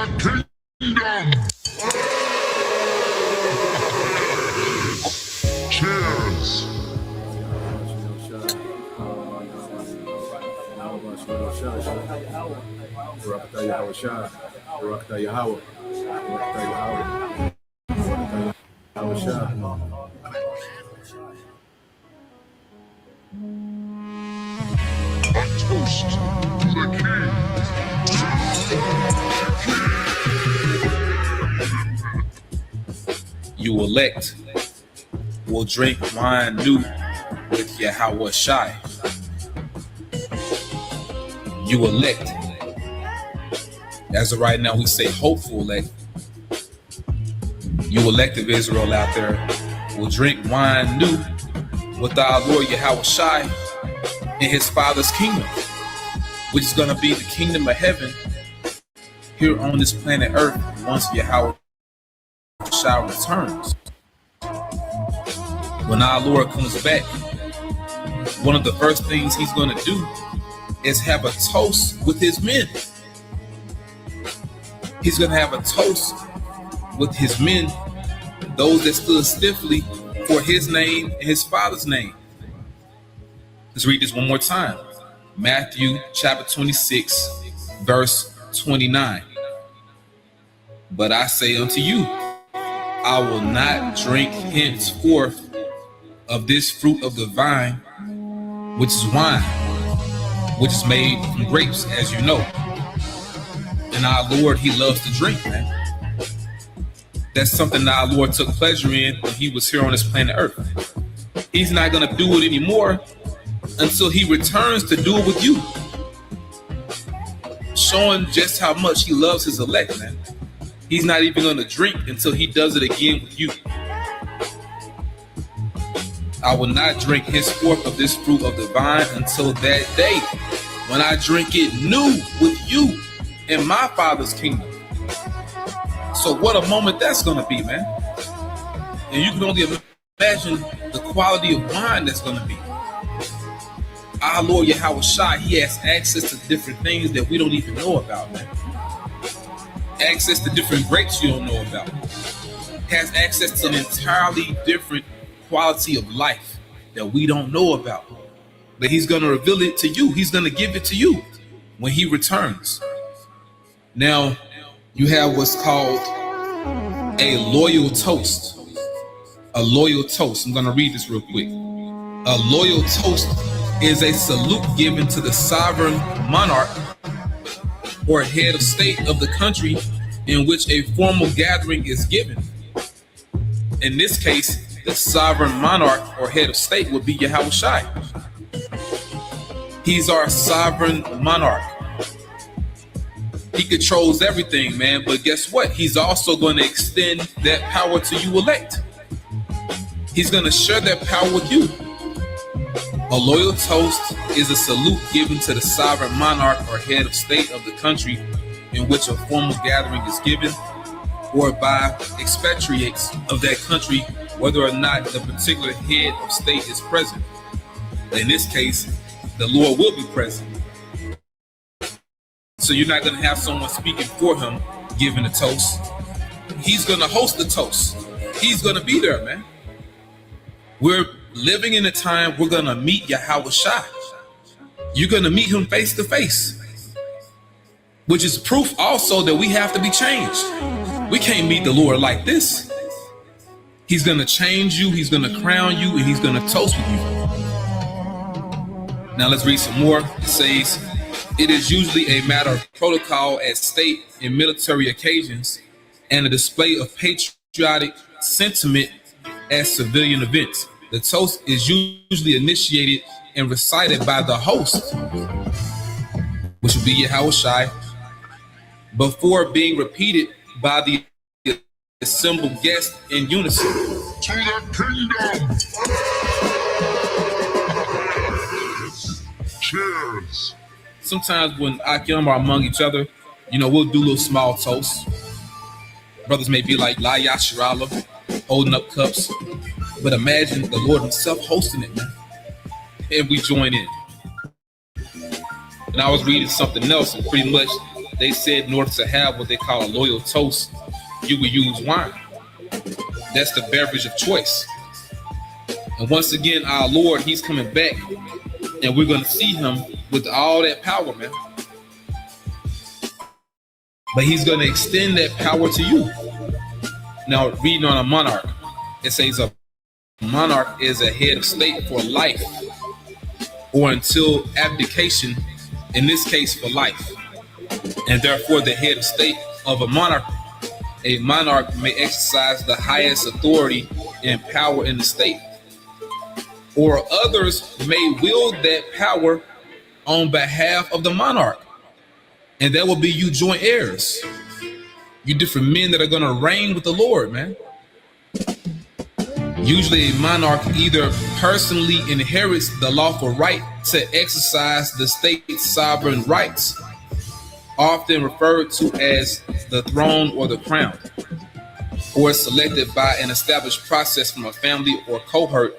the kingdom. Cheers. A toast to the king. You elect will drink wine new with Yahweh Shai. You elect. As of right now, we say hopeful elect. You elective Israel out there will drink wine new with our Lord Yahweh Shai in his Father's kingdom, which is going to be the kingdom of heaven here on this planet Earth once Yahweh Shai returns. When our Lord comes back, one of the first things he's going to do is have a toast with his men. He's going to have a toast with his men, those that stood stiffly for his name and his Father's name. Let's read this one more time. Matthew chapter 26, verse 29. But I say unto you, I will not drink henceforth of this fruit of the vine, which is wine, which is made from grapes, as you know. And our Lord, he loves to drink, man. That's something that our Lord took pleasure in when he was here on this planet Earth. He's not going to do it anymore until he returns to do it with you. Showing just how much he loves his elect, man. He's not even going to drink until he does it again with you. I will not drink henceforth of this fruit of the vine until that day when I drink it new with you in my Father's kingdom. So what a moment that's going to be, man. And you can only imagine the quality of wine that's going to be. Our Lord Yahweh Shai, he has access to different things that we don't even know about, man. Access to different grapes you don't know about. Has access to an entirely different quality of life that we don't know about. But he's going to reveal it to you. He's going to give it to you when he returns. Now, you have what's called a loyal toast. A loyal toast. I'm going to read this real quick. A loyal toast is a salute given to the sovereign monarch or head of state of the country in which a formal gathering is given. In this case, the sovereign monarch or head of state would be Yahweh Shai. He's our sovereign monarch. He controls everything, man. But guess what? He's also going to extend that power to you elect. He's going to share that power with you. A loyal toast is a salute given to the sovereign monarch or head of state of the country in which a formal gathering is given, or by expatriates of that country, whether or not the particular head of state is present. In this case, the Lord will be present. So you're not going to have someone speaking for him giving a toast. He's going to host the toast. He's going to be there, man. We're living in a time we're going to meet Yahweh Shai. You're going to meet him face to face, which is proof also that we have to be changed. We can't meet the Lord like this. He's going to change you. He's going to crown you, and he's going to toast with you. Now let's read some more. It says, it is usually a matter of protocol at state and military occasions and a display of patriotic sentiment at civilian events. The toast is usually initiated and recited by the host, which would be Yahweh Shai, before being repeated by the assembled guests in unison. To the kingdom. Cheers. Sometimes when Akim are among each other, we'll do little small toasts. Brothers may be like La Yashirala, holding up cups. But imagine the Lord himself hosting it, man. And we join in. And I was reading something else, and pretty much they said in order to have what they call a loyal toast, you would use wine. That's the beverage of choice. And once again, our Lord, He's coming back, and we're going to see Him with all that power, man. But He's going to extend that power to you. Now, reading on a monarch, it says a monarch is a head of state for life or until abdication, in this case for life. And therefore, the head of state of a monarch may exercise the highest authority and power in the state. Or others may wield that power on behalf of the monarch. And that will be you joint heirs. You different men that are going to reign with the Lord, man. Usually a monarch either personally inherits the lawful right to exercise the state's sovereign rights, often referred to as the throne or the crown, or is selected by an established process from a family or cohort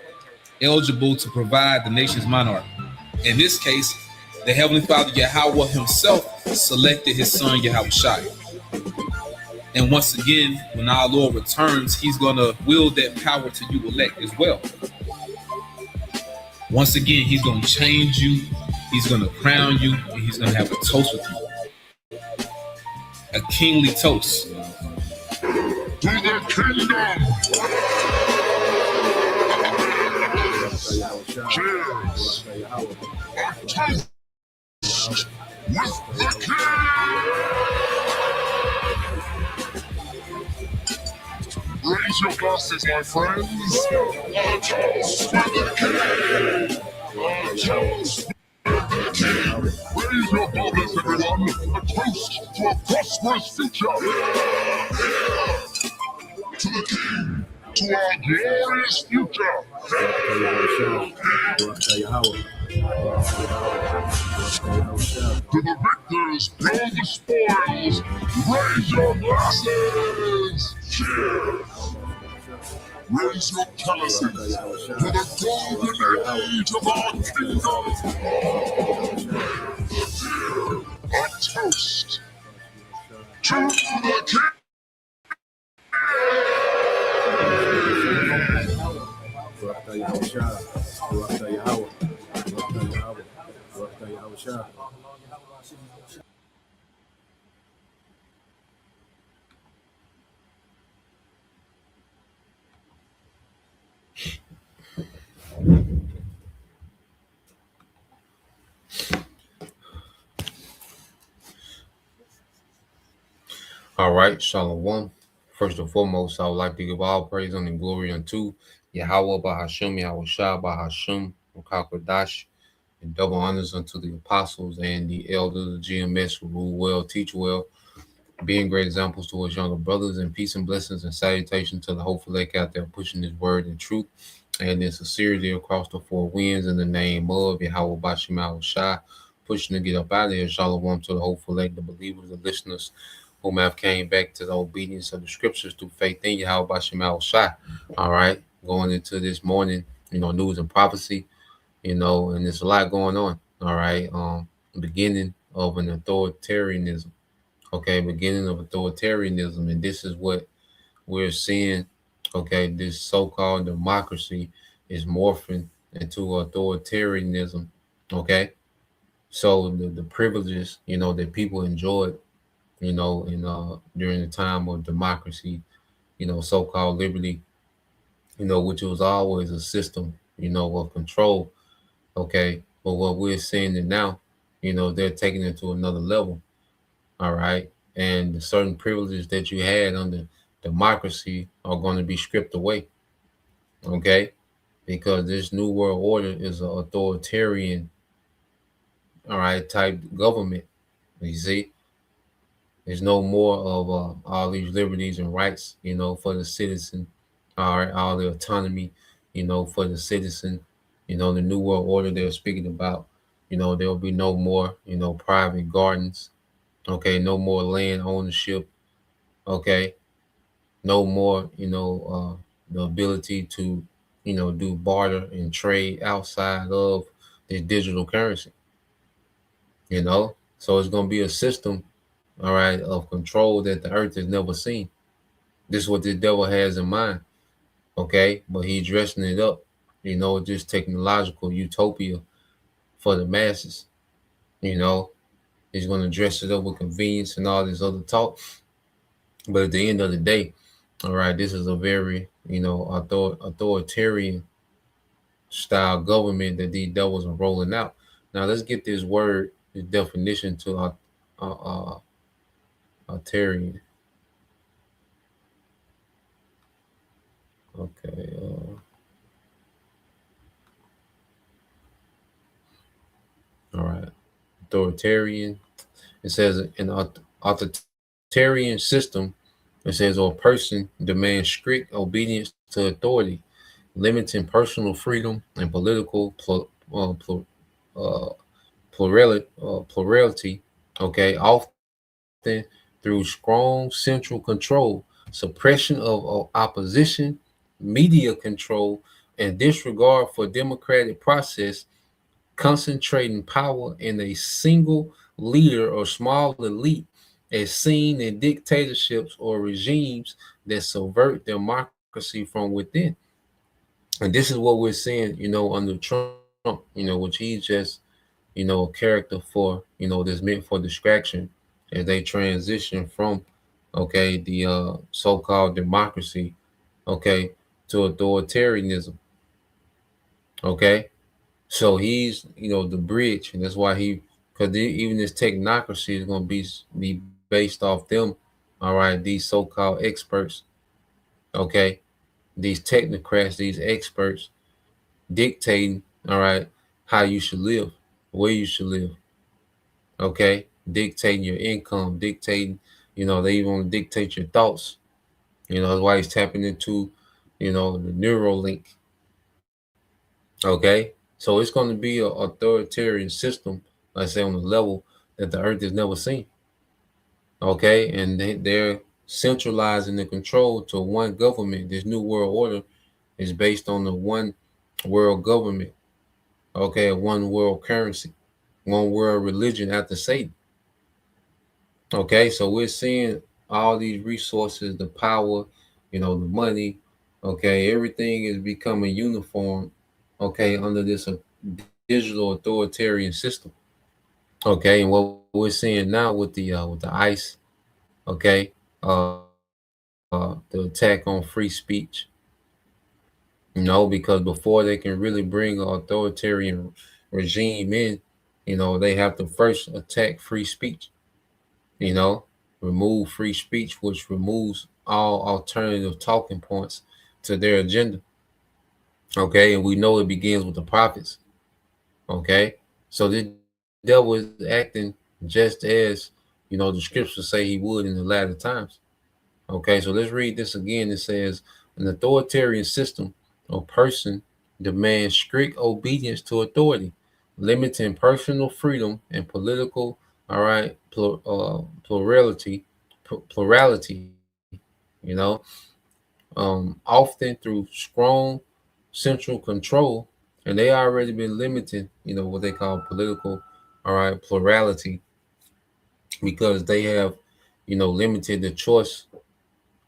eligible to provide the nation's monarch. In this case, the Heavenly Father Yahweh Himself selected His Son Yahushua. And once again, when our Lord returns, He's going to wield that power to you elect as well. Once again, He's going to change you, He's going to crown you, and He's going to have a toast with you. A kingly toast. To the kingdom! Cheers! A toast with the king! Raise your glasses, my friends. A toast with the king! A toast with the king! Raise your glasses, everyone. A toast to a prosperous future. To the king! To our glorious future! To the victors, blow the spoils. Raise your glasses. Cheers. Raise your chalices to the golden age of our kingdom. A toast to the king. All right, Shalom. First and foremost, I would like to give all praise and glory unto Yahweh Bahashim, Yahweh Shah Bahashim, Makakwadash, and double honors unto the apostles and the elders, the GMS who rule well, teach well, being great examples to us younger brothers, and peace and blessings and salutation to the hopeful lake out there pushing His word and truth and in sincerity across the four winds in the name of Yahweh Bashim Yahweh Shah, pushing to get up out of here. Shalom to the hopeful lake, the believers, the listeners whom have came back to the obedience of the scriptures through faith in Yahweh Bashim Yahweh Shah. All right, going into this morning, news and prophecy, and there's a lot going on. All right, beginning of an authoritarianism. Okay, beginning of authoritarianism, and this is what we're seeing. Okay, this so-called democracy is morphing into authoritarianism. Okay, so the privileges that people enjoyed during the time of democracy, so-called liberty, which was always a system of control. Okay, but what we're seeing it now, they're taking it to another level. All right, and the certain privileges that you had under democracy are going to be stripped away. Okay, because this new world order is an authoritarian, all right, type government. You see, there's no more of all these liberties and rights, for the citizen, all right, all the autonomy, for the citizen. The new world order they're speaking about, there'll be no more, private gardens. Okay, no more land ownership. Okay, no more, the ability to, do barter and trade outside of the digital currency. So it's going to be a system, all right, of control that the earth has never seen. This is what the devil has in mind, okay? But he's dressing it up, just technological utopia for the masses, you know. He's going to dress it up with convenience and all this other talk. But at the end of the day, all right, this is a very, authoritarian style government that these devils are rolling out. Now let's get this word, this definition to authoritarian. Okay. All right. Authoritarian. It says an authoritarian system. It says, or person demands strict obedience to authority, limiting personal freedom and political uh, plurality. Okay, often through strong central control, suppression of opposition, media control, and disregard for democratic process, concentrating power in a single leader or small elite, as seen in dictatorships or regimes that subvert democracy from within. And this is what we're seeing, under Trump, which he's just, a character for, that's meant for distraction as they transition from, okay, the so-called democracy, okay, to authoritarianism, okay. So he's, the bridge, and that's why because even this technocracy is going to be based off them. All right, these so-called experts, okay, these technocrats, these experts dictating, all right, how you should live, where you should live, okay, dictating your income, dictating, they even want to dictate your thoughts. That's why he's tapping into, the neural link, okay. So it's going to be an authoritarian system, like I say, on a level that the earth has never seen, okay, and they're centralizing the control to one government. This new world order is based on the one world government, okay, one world currency, one world religion after Satan. Okay, so we're seeing all these resources, the power, the money, okay, everything is becoming uniform, okay, under this digital authoritarian system. Okay, and what we're seeing now with the ICE, okay, the attack on free speech, because before they can really bring an authoritarian regime in, they have to first attack free speech, you know, remove free speech, which removes all alternative talking points to their agenda. Okay, and we know it begins with the prophets. Okay, so the devil is acting just as, the scriptures say he would in the latter times. Okay, so let's read this again. It says, an authoritarian system or person demands strict obedience to authority, limiting personal freedom and political, all right, plurality, you know, often through strong central control, and they already been limiting, what they call political, all right, plurality, because they have, limited the choice,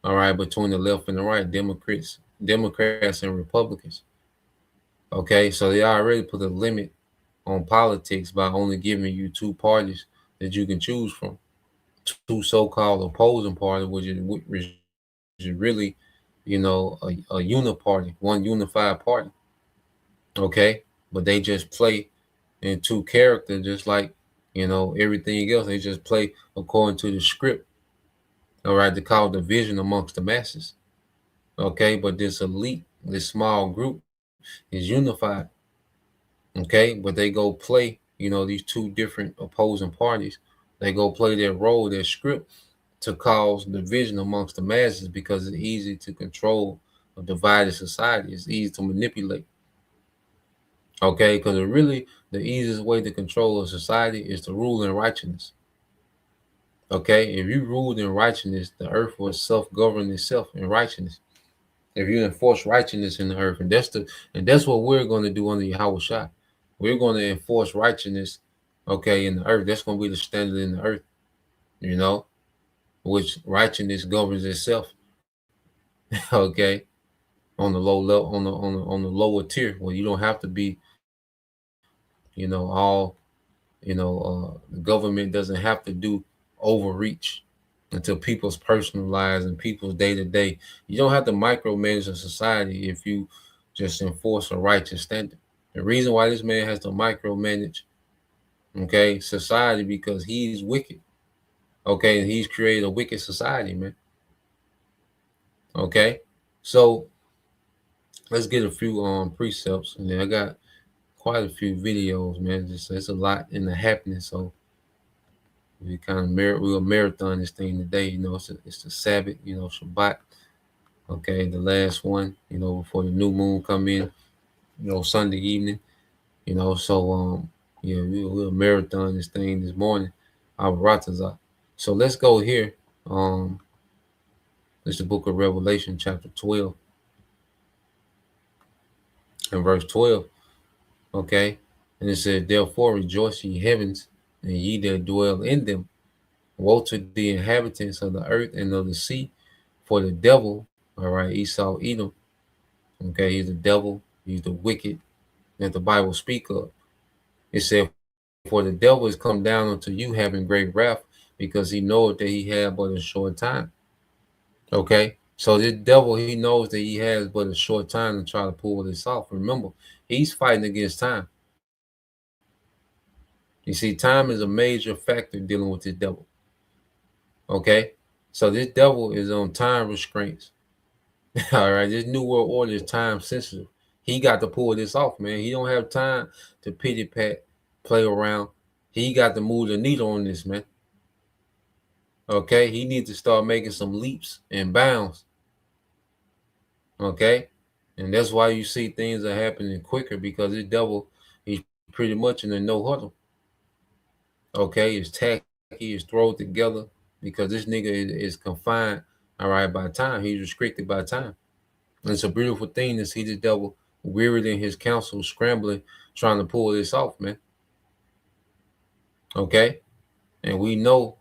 all right, between the left and the right, Democrats and Republicans. Okay, so they already put a limit on politics by only giving you two parties that you can choose from, two so-called opposing parties, which is really, a uniparty, one unified party. Okay, but they just play in two characters, just like, everything else. They just play according to the script. All right, to cause division amongst the masses. Okay, but this elite, this small group is unified. Okay, but they go play, these two different opposing parties. They go play their role, their script, to cause division amongst the masses because it's easy to control a divided society. It's easy to manipulate. Okay, because really the easiest way to control a society is to rule in righteousness. Okay, if you ruled in righteousness, the earth will self-govern itself in righteousness. If you enforce righteousness in the earth, and that's what we're going to do under Yahweh Shai. We're going to enforce righteousness, okay, in the earth. That's going to be the standard in the earth. you know, which righteousness governs itself. Okay, on the low level, on the lower tier, where you don't have to be, all, the government doesn't have to do overreach into people's personal lives and people's day to day. You don't have to micromanage a society if you just enforce a righteous standard. The reason why this man has to micromanage, okay, society, because he's wicked. Okay, and he's created a wicked society, man. Okay, so let's get a few precepts, and then I got quite a few videos, man. Just it's a lot in the happening, so we'll marathon this thing today. It's the Sabbath, Shabbat. Okay, the last one, before the new moon come in, Sunday evening. So yeah, we'll marathon this thing this morning. Our Ratazah. So let's go here. It's the book of Revelation, chapter 12 and verse 12. Okay, and it says, "Therefore rejoice, ye heavens, and ye that dwell in them. Woe to the inhabitants of the earth and of the sea, for the devil," all right, Esau, Edom, okay, he's the devil, he's the wicked that the Bible speak of. It said, "For the devil is come down unto you having great wrath, because he knoweth that he had but a short time." Okay, so this devil, he knows that he has but a short time to try to pull this off. Remember, he's fighting against time. You see, time is a major factor dealing with this devil. Okay, so this devil is on time restraints. All right, this new world order is time sensitive. He got to pull this off, man. He don't have time to pity pat, play around. He got to move the needle on this, man. Okay, he needs to start making some leaps and bounds. Okay, and that's why you see things are happening quicker, because this devil, he's pretty much in a no huddle. Okay, it's tacky, it's thrown together, because this nigga is confined, all right, by time. He's restricted by time. And it's a beautiful thing to see the devil wearied in his counsel, scrambling, trying to pull this off, man. Okay? And we know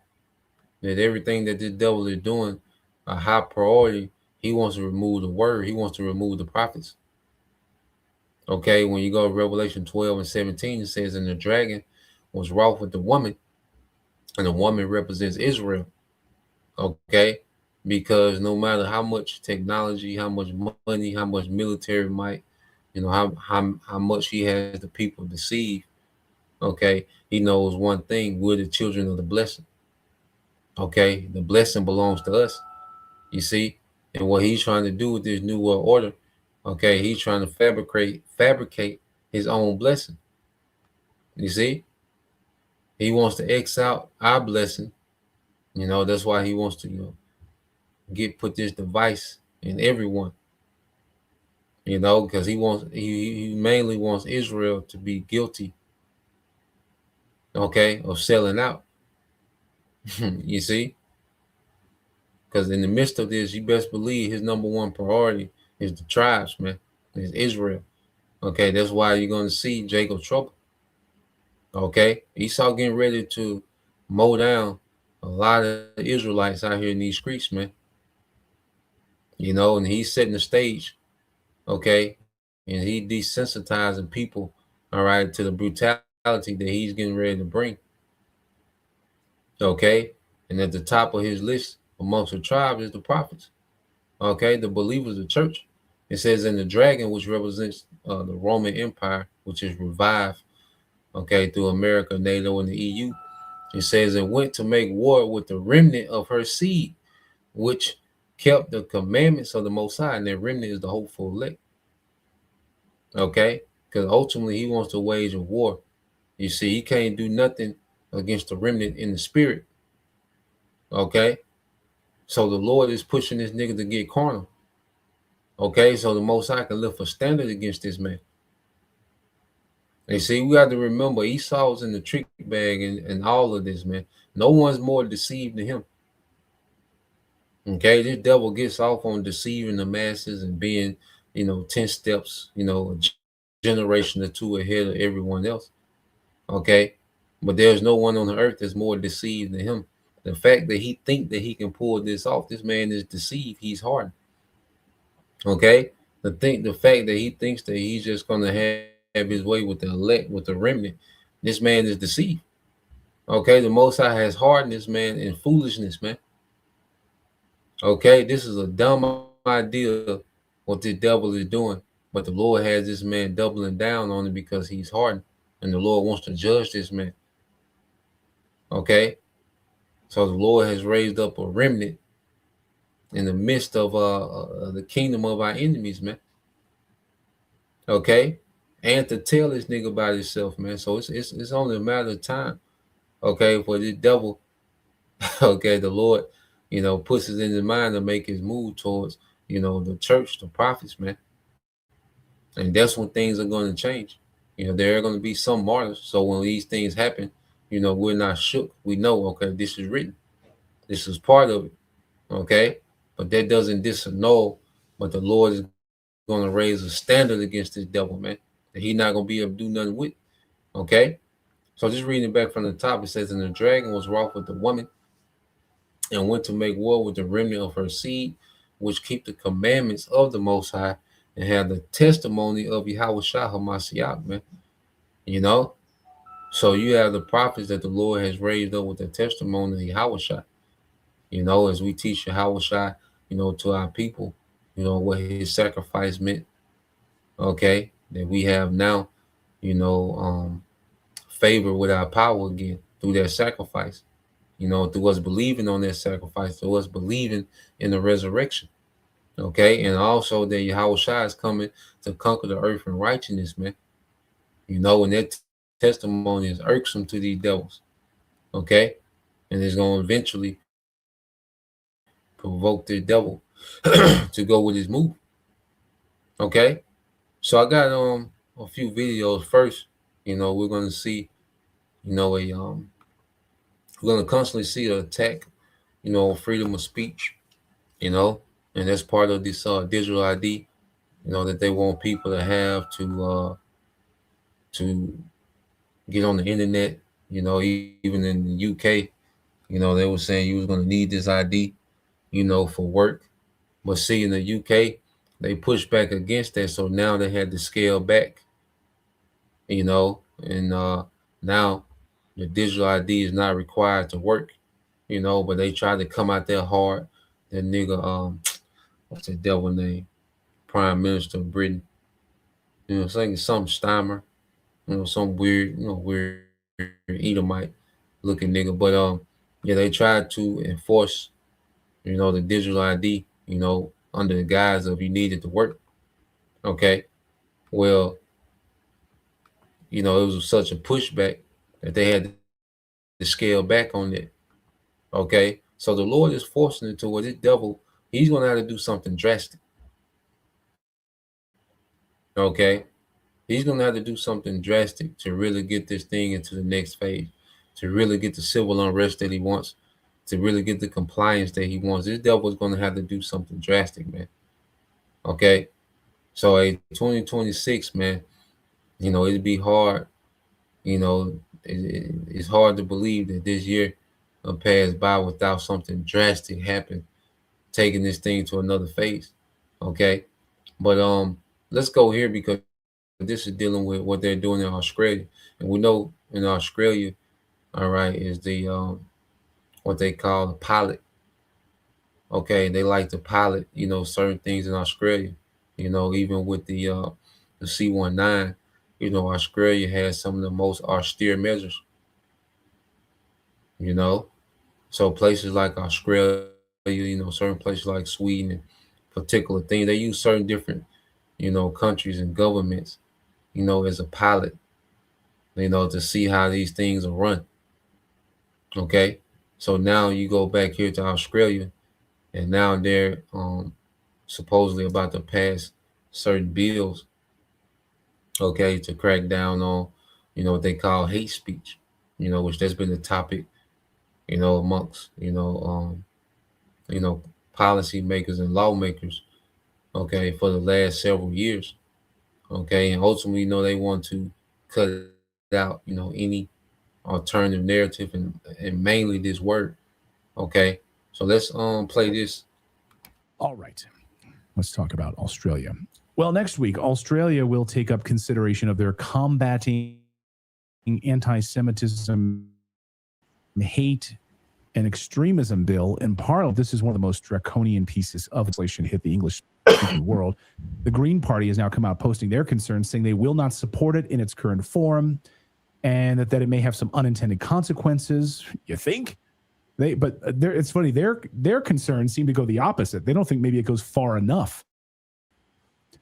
that everything that this devil is doing, a high priority, he wants to remove the word, he wants to remove the prophets. Okay, when you go to Revelation 12 and 17, it says, "And the dragon was wroth with the woman, and the woman represents Israel." Okay, because no matter how much technology, how much money, how much military might, how much he has the people deceived, okay, he knows one thing: we're the children of the blessing. Okay, the blessing belongs to us. You see, and what he's trying to do with this new world order, okay, he's trying to fabricate his own blessing. You see, he wants to X out our blessing. That's why he wants to, put this device in everyone. Because he mainly wants Israel to be guilty, okay, of selling out. You see, because in the midst of this, you best believe his number one priority is the tribes, man. Is Israel. Okay, that's why you're going to see Jacob trouble. Okay, Esau getting ready to mow down a lot of Israelites out here in these streets, man. And he's setting the stage, okay, and he desensitizing people, all right, to the brutality that he's getting ready to bring. Okay, and at the top of his list amongst the tribes is the prophets. Okay, the believers of the church. It says, "In the dragon, which represents the Roman Empire, which is revived, okay, through America, NATO, and the EU." It says, "It went to make war with the remnant of her seed, which kept the commandments of the Most High." And that remnant is the hopeful elect. Okay, because ultimately he wants to wage a war. You see, he can't do nothing against the remnant in the spirit. Okay, so the Lord is pushing this nigga to get carnal. Okay, so the Most High can lift a standard against this man. And see, we got to remember Esau's in the trick bag and all of this, man. No one's more deceived than him. Okay, this devil gets off on deceiving the masses and being, 10 steps, a generation or two ahead of everyone else. Okay, but there's no one on the earth that's more deceived than him. The fact that he think that he can pull this off, this man is deceived. He's hardened. Okay, the fact that he thinks that he's just gonna have his way with the elect, with the remnant, this man is deceived. Okay, the Most High has hardened this man in foolishness, man. Okay, this is a dumb idea what the devil is doing, but the Lord has this man doubling down on it because he's hardened, and the Lord wants to judge this man. Okay, so the Lord has raised up a remnant in the midst of the kingdom of our enemies, man. Okay, and to tell this nigga about himself, man. So it's only a matter of time. Okay, for the devil. Okay, the Lord, puts it in his mind to make his move towards, the church, the prophets, man. And that's when things are going to change. There are going to be some martyrs. So when these things happen, we're not shook. We know, okay, this is written. This is part of it. Okay, but that doesn't disannul. But the Lord is going to raise a standard against this devil, man. That he's not going to be able to do nothing with. Okay, so just reading it back from the top, it says, "And the dragon was wroth with the woman, and went to make war with the remnant of her seed, which keep the commandments of the Most High, and have the testimony of Yahweh Shah Hamashiach," man. You know, so you have the prophets that the Lord has raised up with the testimony of Yahweh Shah. As we teach Yahweh Shah, to our people, what his sacrifice meant. Okay, that we have now, you know, um, favor with our power again through that sacrifice. Through us believing on that sacrifice, through us believing in the resurrection. Okay, and also that Yahweh Shai is coming to conquer the earth in righteousness, man. And that testimony is irksome to these devils. Okay, and it's going to eventually provoke the devil to go with his move. Okay, so I got a few videos first. We're going to see, you know, a we're going to constantly see an attack, freedom of speech, and that's part of this digital ID, that they want people to have to get on the internet. Even in the UK, they were saying you was going to need this ID, for work. But see, in the UK, they pushed back against that, so now they had to scale back, and now the digital ID is not required to work, but they tried to come out there hard. That nigga, what's that devil name? Prime Minister of Britain, saying some Steimer, some weird, weird Edomite looking nigga. But yeah, they tried to enforce, the digital ID, under the guise of you needed to work. Okay, well, it was such a pushback that they had to scale back on it. Okay, so the Lord is forcing it to where this devil, he's gonna have to do something drastic. Okay, he's gonna have to do something drastic to really get this thing into the next phase, to really get the civil unrest that he wants, to really get the compliance that he wants. This devil's gonna have to do something drastic, man. Okay, so a 2026, man, it'd be hard. It's hard to believe that this year will pass by without something drastic happen, taking this thing to another phase. Okay, but let's go here because this is dealing with what they're doing in Australia, and we know in Australia, all right, is what they call a pilot. Okay, they like to pilot, certain things in Australia. Even with the C-19, Australia has some of the most austere measures. You know, so places like Australia, certain places like Sweden, and particular things, they use certain different, countries and governments, as a pilot, to see how these things are run. Okay, so now you go back here to Australia, and now they're supposedly about to pass certain bills, okay, to crack down on, what they call hate speech, which that's been the topic, amongst, you know, policymakers and lawmakers, okay, for the last several years, okay, and ultimately, they want to cut out, any alternative narrative and mainly this word. Okay, so let's play this. All right. Let's talk about Australia. Well, next week, Australia will take up consideration of their combating anti-Semitism, hate, and extremism bill in Parliament. This is one of the most draconian pieces of legislation hit the English-speaking world. The Green Party has now come out posting their concerns, saying they will not support it in its current form, and that it may have some unintended consequences. You think? It's funny. Their concerns seem to go the opposite. They don't think maybe it goes far enough.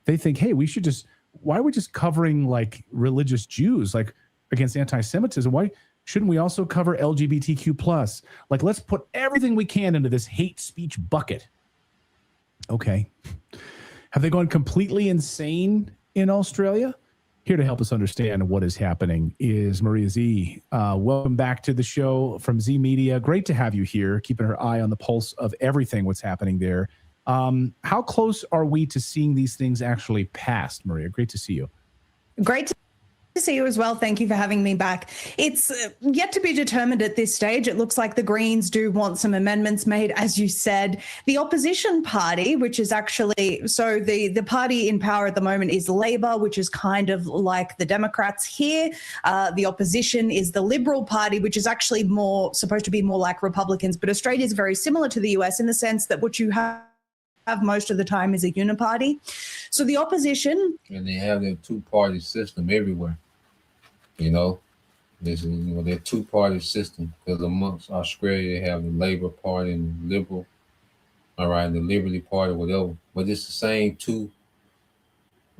They think, hey, why are we just covering like religious Jews, like against anti-Semitism? Why shouldn't we also cover LGBTQ plus? Like, let's put everything we can into this hate speech bucket. Okay. Have they gone completely insane in Australia? Here to help us understand what is happening is Maria Z. Welcome back to the show from Z Media. Great to have you here, keeping her eye on the pulse of everything what's happening there. How close are we to seeing these things actually passed, Maria? Great to see you. Great to see you as well. Thank you for having me back. It's yet to be determined at this stage. It looks like the Greens do want some amendments made, as you said. The opposition party, which is actually, so the party in power at the moment is Labor, which is kind of like the Democrats here. The opposition is the Liberal Party, which is actually supposed to be more like Republicans. But Australia is very similar to the US in the sense that what you have most of the time is a uniparty. So the opposition, and they have their two-party system everywhere. This is their two-party system, because amongst Australia they have the Labor Party and the Liberal, all right, the Liberty Party, whatever. But it's the same two,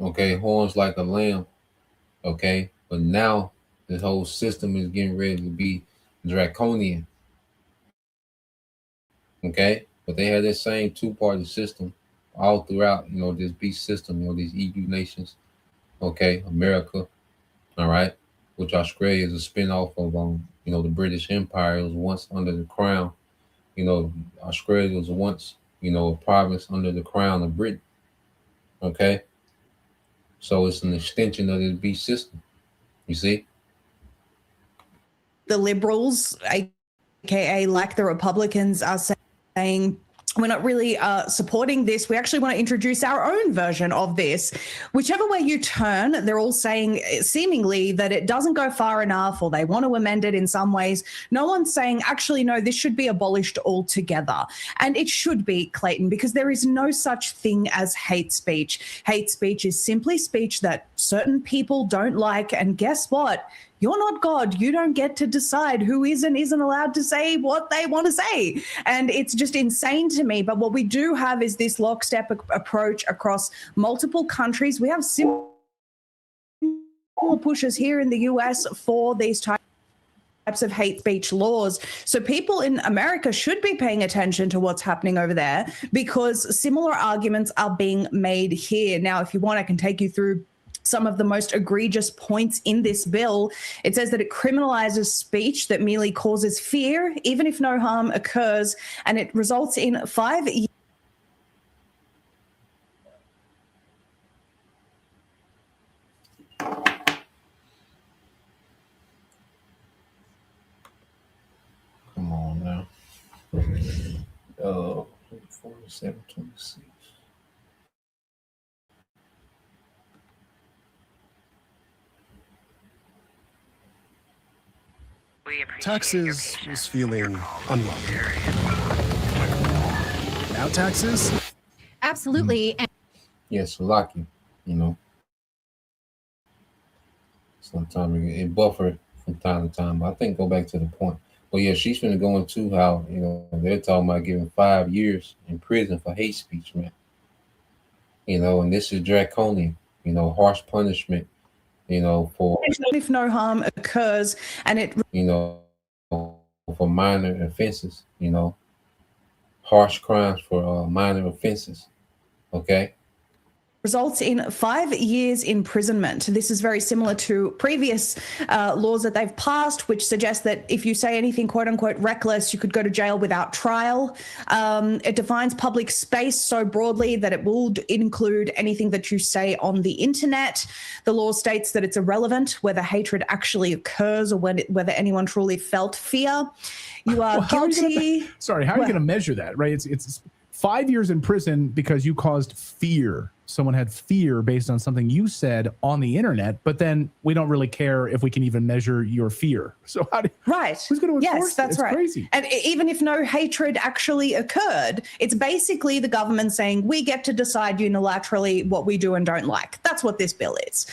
okay, horns like a lamb, okay. But now this whole system is getting ready to be draconian, okay. But they have that same two-party system all throughout, this beast system, these EU nations, okay, America, all right, which Australia is a spinoff of, the British Empire. It was once under the crown. Australia was once, a province under the crown of Britain, okay. So it's an extension of this beast system, you see. the Liberals, aka like the Republicans, are saying, we're not really supporting this. We actually want to introduce our own version of this. Whichever way you turn, they're all saying seemingly that it doesn't go far enough, or they want to amend it in some ways. No one's saying, actually, no, this should be abolished altogether. And it should be, Clayton, because there is no such thing as hate speech. Hate speech is simply speech that certain people don't like. And guess what? You're not God. You don't get to decide who is and isn't allowed to say what they want to say. And it's just insane to me. But what we do have is this lockstep approach across multiple countries. We have similar pushes here in the US for these types of hate speech laws. So people in America should be paying attention to what's happening over there, because similar arguments are being made here. Now, if you want, I can take you through some of the most egregious points in this bill. It says that it criminalizes speech that merely causes fear, even if no harm occurs, and it results in 5 years. Come on now. 4726. Taxes was feeling unlucky. Now taxes? Absolutely. Yes, lucky, Sometimes it buffer from time to time. But I think go back to the point. But yeah, she's going to go into how, they're talking about giving 5 years in prison for hate speech, man. And this is draconian, harsh punishment, for, If no harm occurs, and it, for minor offenses, harsh crimes for minor offenses. Okay. results in 5 years imprisonment. This is very similar to previous laws that they've passed, which suggest that if you say anything quote unquote reckless, you could go to jail without trial. It defines public space so broadly that it will include anything that you say on the internet. The law states that it's irrelevant whether hatred actually occurs or whether anyone truly felt fear. You are guilty. How are you going to measure that, right? It's 5 years in prison because you caused fear. Someone had fear based on something you said on the internet, but then we don't really care if we can even measure your fear. So who's going to enforce Yes, that's it's right. Crazy. And even if no hatred actually occurred, it's basically the government saying we get to decide unilaterally what we do and don't like. That's what this bill is.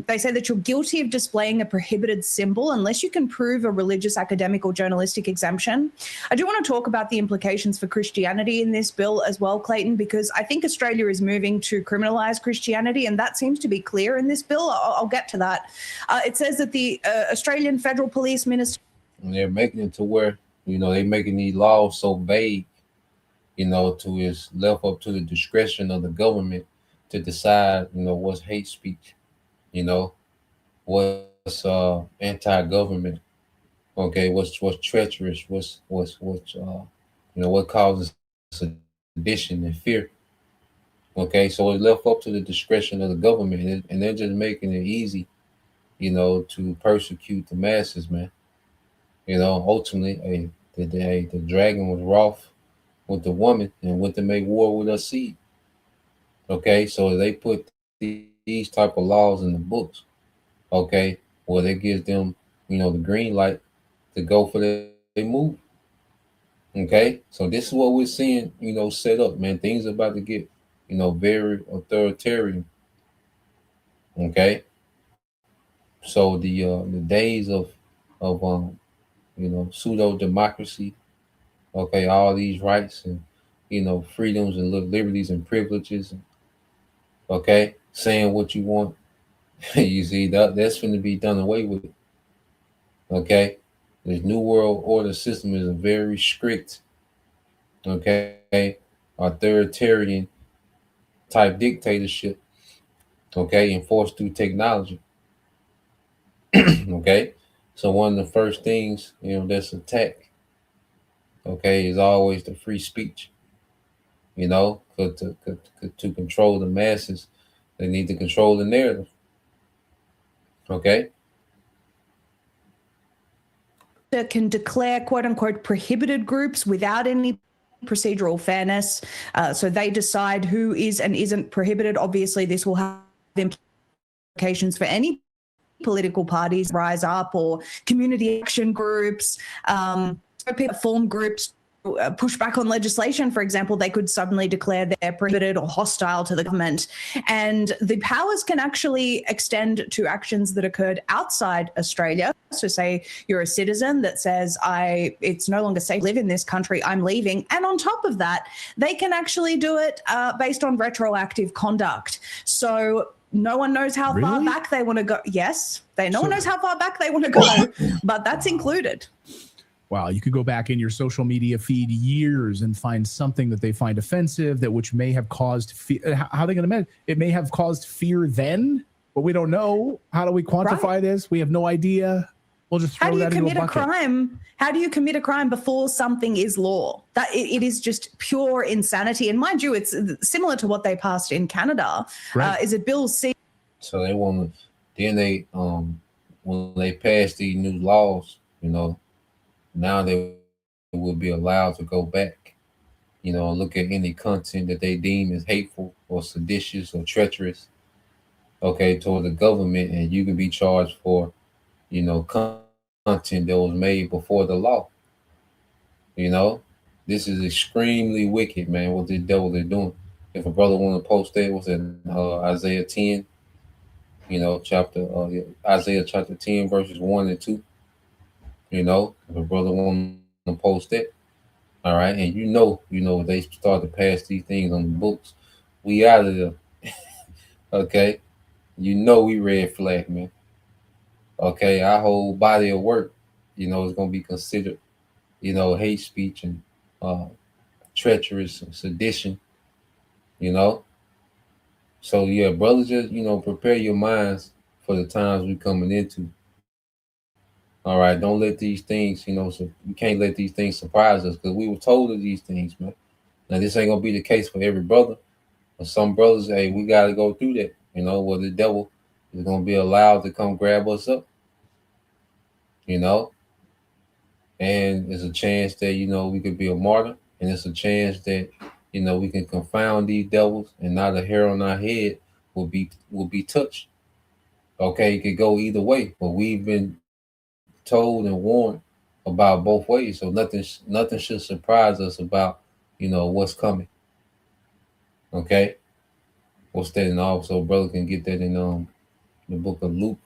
They say that you're guilty of displaying a prohibited symbol unless you can prove a religious, academic, or journalistic exemption. I do want to talk about the implications for Christianity in this bill as well, Clayton, because I think Australia is moving to criminalize Christianity, and that seems to be clear in this bill. I'll get to that. It says that the Australian Federal Police Minister... And they're making it to where, they're making these laws so vague, to it's left up to the discretion of the government to decide, what's hate speech, what's anti-government, okay, what's treacherous, what's what causes sedition and fear. Okay, so it's left up to the discretion of the government, and they're just making it easy, to persecute the masses, man. Ultimately, the dragon was wroth with the woman and went to make war with her seed. Okay, so they put these type of laws in the books. Okay, well, that gives them, the green light to go for their move. Okay, so this is what we're seeing, set up, man. Things are about to get, very authoritarian. Okay, so the days of pseudo democracy, okay, all these rights and freedoms and liberties and privileges, okay, saying what you want, you see that's going to be done away with. Okay, this new world order system is a very strict, okay, authoritarian type dictatorship, okay, enforced through technology. Okay, so one of the first things that's attacked, okay, is always the free speech. To control the masses, they need to control the narrative. Okay. That can declare quote unquote prohibited groups without any procedural fairness. So they decide who is and isn't prohibited. Obviously, this will have implications for any political parties, Rise Up or community action groups. People form groups, push back on legislation, for example, they could suddenly declare they're prohibited or hostile to the government. And the powers can actually extend to actions that occurred outside Australia. So say you're a citizen that says, it's no longer safe to live in this country, I'm leaving. And on top of that, they can actually do it based on retroactive conduct. So no one knows how far back they want to go. Yes, no one knows how far back they want to go, but that's included. Wow, you could go back in your social media feed years and find something that they find offensive, which may have caused fear. How are they going to measure? It may have caused fear then, but we don't know. How do we quantify this? We have no idea. We'll just throw that into a bucket. How do you commit a crime before something is law? That it is just pure insanity. And mind you, it's similar to what they passed in Canada. Right. Is it Bill C? So they want to. Then they when they pass these new laws, now they will be allowed to go back, look at any content that they deem as hateful or seditious or treacherous, okay, toward the government, and you can be charged for, content that was made before the law. This is extremely wicked, man, what the devil is doing. If a brother want to post that, was in Isaiah 10, Isaiah chapter 10, verses 1 and 2. If a brother want to post it, all right, and they start to pass these things on the books, we out of there. Okay, we red flag, man. Okay, our whole body of work, is gonna be considered, hate speech and treacherous and sedition. So yeah, brothers, just prepare your minds for the times we're coming into. All right, don't let these things, so you can't let these things surprise us because we were told of these things, man. Now this ain't gonna be the case for every brother, but some brothers, hey, we gotta go through that, where the devil is gonna be allowed to come grab us up, you know, and it's a chance that we could be a martyr, and it's a chance that we can confound these devils, and not a hair on our head will be touched. Okay, it could go either way, but we've been told and warned about both ways, so nothing should surprise us about what's coming. Okay, what's that? And also, brother can get that in the book of Luke.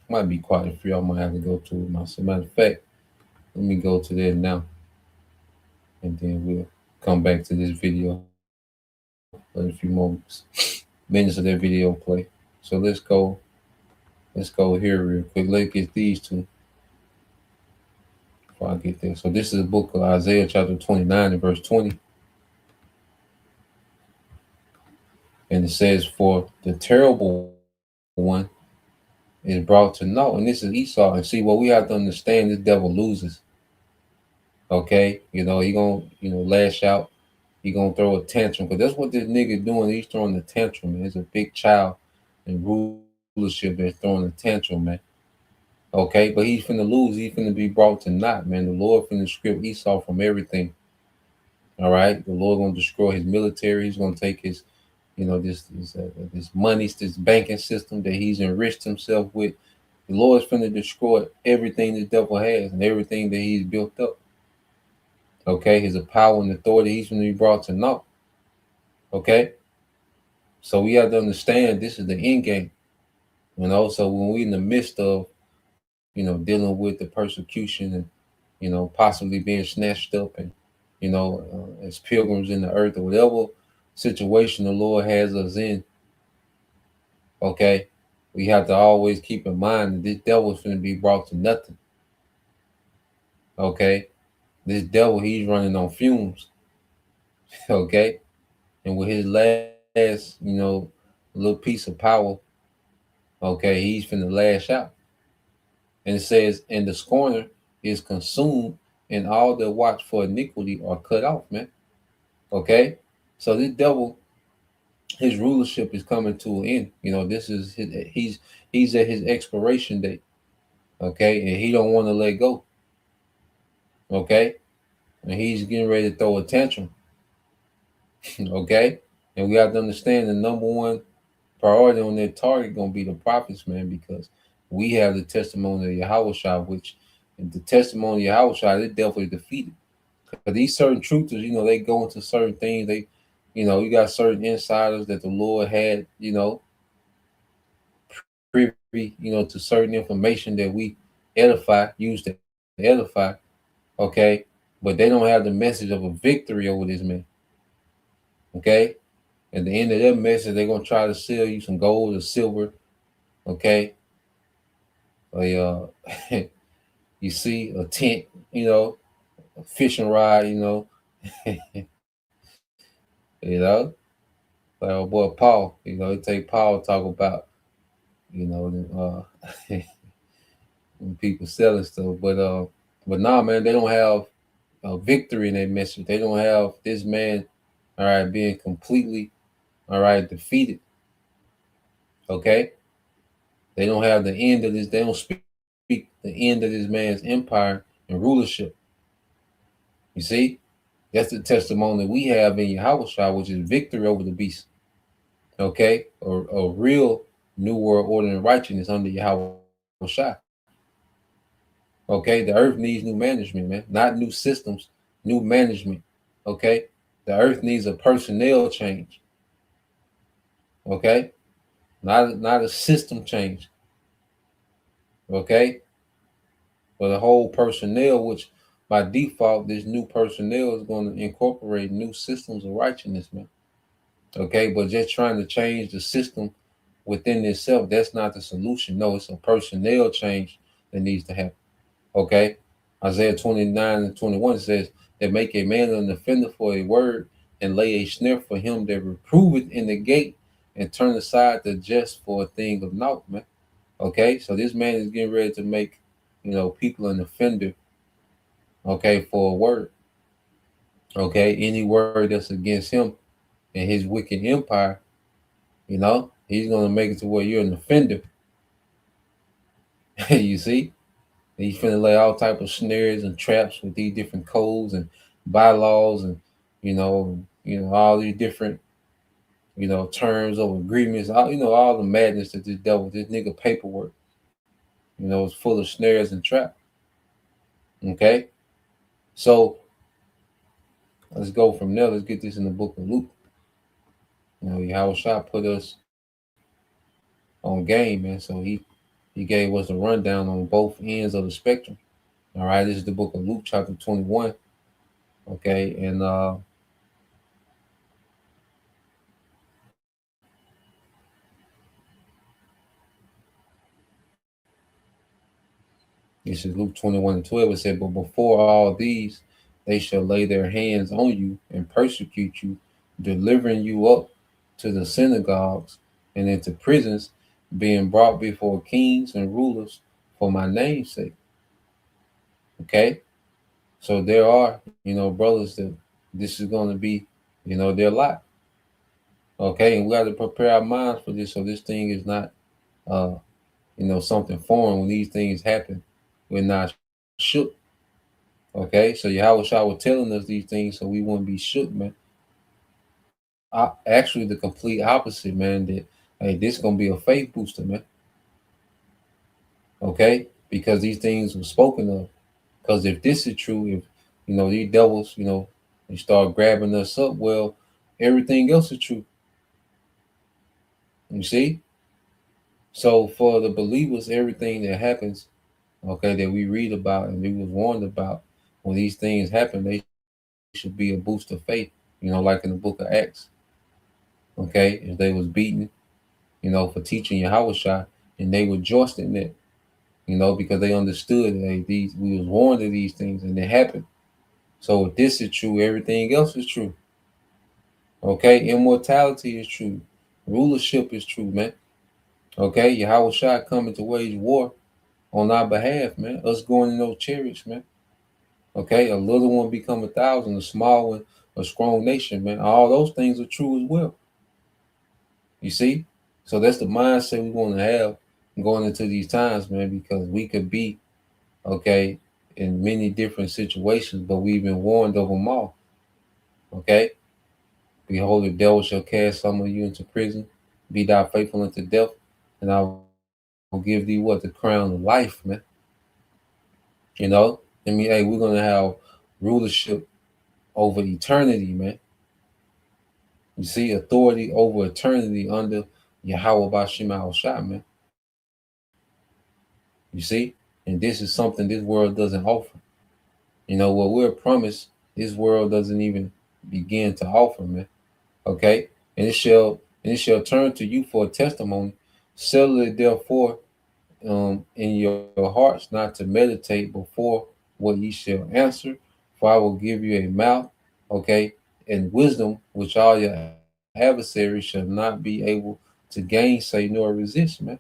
Might be quite a few. I might have to go to it myself. Matter of fact, let me go to that now, and then we'll come back to this video. Let a few minutes of that video play. So let's go here real quick. Let's get these two before I get there. So this is the book of Isaiah chapter 29 and verse 20. And it says, "For the terrible one is brought to naught." And this is Esau. And see, what we have to understand, this devil loses. Okay? He gonna, lash out. He gonna throw a tantrum. Because that's what this nigga doing. He's throwing a tantrum, man. He's a big child in rulership that's throwing a tantrum, man. Okay? But he's finna lose. He's finna be brought to naught, man. The Lord finna strip Esau from everything. All right? The Lord gonna destroy his military. He's gonna take his this money, this banking system that he's enriched himself with. The Lord's finna destroy everything the devil has and everything that he's built up. Okay, his power and authority, he's gonna be brought to naught. Okay, so we have to understand this is the end game. So when we're in the midst of, dealing with the persecution and, possibly being snatched up and, as pilgrims in the earth or whatever situation the Lord has us in, okay, we have to always keep in mind that this devil is going to be brought to nothing. Okay, this devil, he's running on fumes. Okay, and with his last, little piece of power, okay, he's finna lash out. And it says, "And the scorner is consumed, and all that watch for iniquity are cut off," man. Okay, so this devil, his rulership is coming to an end. This is he's at his expiration date. Okay, and he don't want to let go. Okay, and he's getting ready to throw a tantrum. Okay, and we have to understand the number one priority on their target gonna be the prophets, man, because we have the testimony of Yahweh, which the testimony of Yahweh, the devil is defeated. Because these certain truthers, they go into certain things. They, you got certain insiders that the Lord had, privy, to certain information that we use to edify. Okay, but they don't have the message of a victory over this man. Okay, at the end of their message, they're gonna try to sell you some gold or silver. Okay, or you see a tent, a fishing rod, you know, like our boy Paul, it take Paul to talk about, when people selling stuff, but nah, man, they don't have a victory in their message. They don't have this man, all right, being completely, all right, defeated. Okay, they don't have the end of this. They don't speak the end of this man's empire and rulership. You see, that's the testimony we have in Yahweh, which is victory over the beast. Okay, or a real new world order and righteousness under Yahweh. Okay, the earth needs new management, man, not new systems, new management. Okay, the earth needs a personnel change. Okay, not a system change. Okay, but the whole personnel, which by default, this new personnel is going to incorporate new systems of righteousness, man. Okay, but just trying to change the system within itself, that's not the solution. No, it's a personnel change that needs to happen. Okay, Isaiah 29 and 21 says, that make a man an offender for a word, and lay a snare for him that reproveth in the gate, and turn aside the jest for a thing of naught, man. Okay, so this man is getting ready to make, people an offender, okay, for a word. Okay, any word that's against him and his wicked empire, he's gonna make it to where you're an offender. You see? He's finna lay all type of snares and traps with these different codes and bylaws and all these different terms of agreements. All the madness that this nigga paperwork, is full of snares and traps. Okay, so let's go from there. Let's get this in the book of Luke. Yahweh Shah put us on game, man. So he gave us a rundown on both ends of the spectrum. All right, this is the book of Luke, chapter 21. Okay, and this is Luke 21:12. It said, "But before all these, they shall lay their hands on you and persecute you, delivering you up to the synagogues and into prisons, being brought before kings and rulers for my name's sake." Okay, so there are, brothers that this is going to be, their lot. Okay, and we got to prepare our minds for this, so this thing is not, something foreign. When these things happen, we're not shook. Okay, so Yahweh Shah was telling us these things so we wouldn't be shook, man. Actually, the complete opposite, man. That hey, this gonna be a faith booster, man. Okay, because these things were spoken of. Because if this is true, if these devils, they start grabbing us up, well, everything else is true. You see? So for the believers, everything that happens, okay, that we read about and we was warned about, when these things happen, they should be a boost of faith, like in the book of Acts. Okay, if they was beaten, for teaching Yahweh Shah, and they rejoiced in that, because they understood that we was warned of these things and they happened. So if this is true, everything else is true. Okay, immortality is true, rulership is true, man. Okay, Yahweh Shah coming to wage war on our behalf, man. Us going in those chariots, man. Okay, a little one become 1,000, a small one, a strong nation, man. All those things are true as well. You see? So that's the mindset we want to have going into these times, man, because we could be, okay, in many different situations, but we've been warned of them all. Okay? Behold, the devil shall cast some of you into prison. Be thou faithful unto death, and I will give thee what? The crown of life, man. Hey, we're going to have rulership over eternity, man. You see, authority over eternity under Yahweh Bashim al-Shah, man. You see? And this is something this world doesn't offer. What we're promised, this world doesn't even begin to offer, man. Okay? And it shall turn to you for a testimony. Settle it therefore in your hearts not to meditate before what ye shall answer, for I will give you a mouth, okay, and wisdom which all your adversaries shall not be able to gainsay nor resist, man.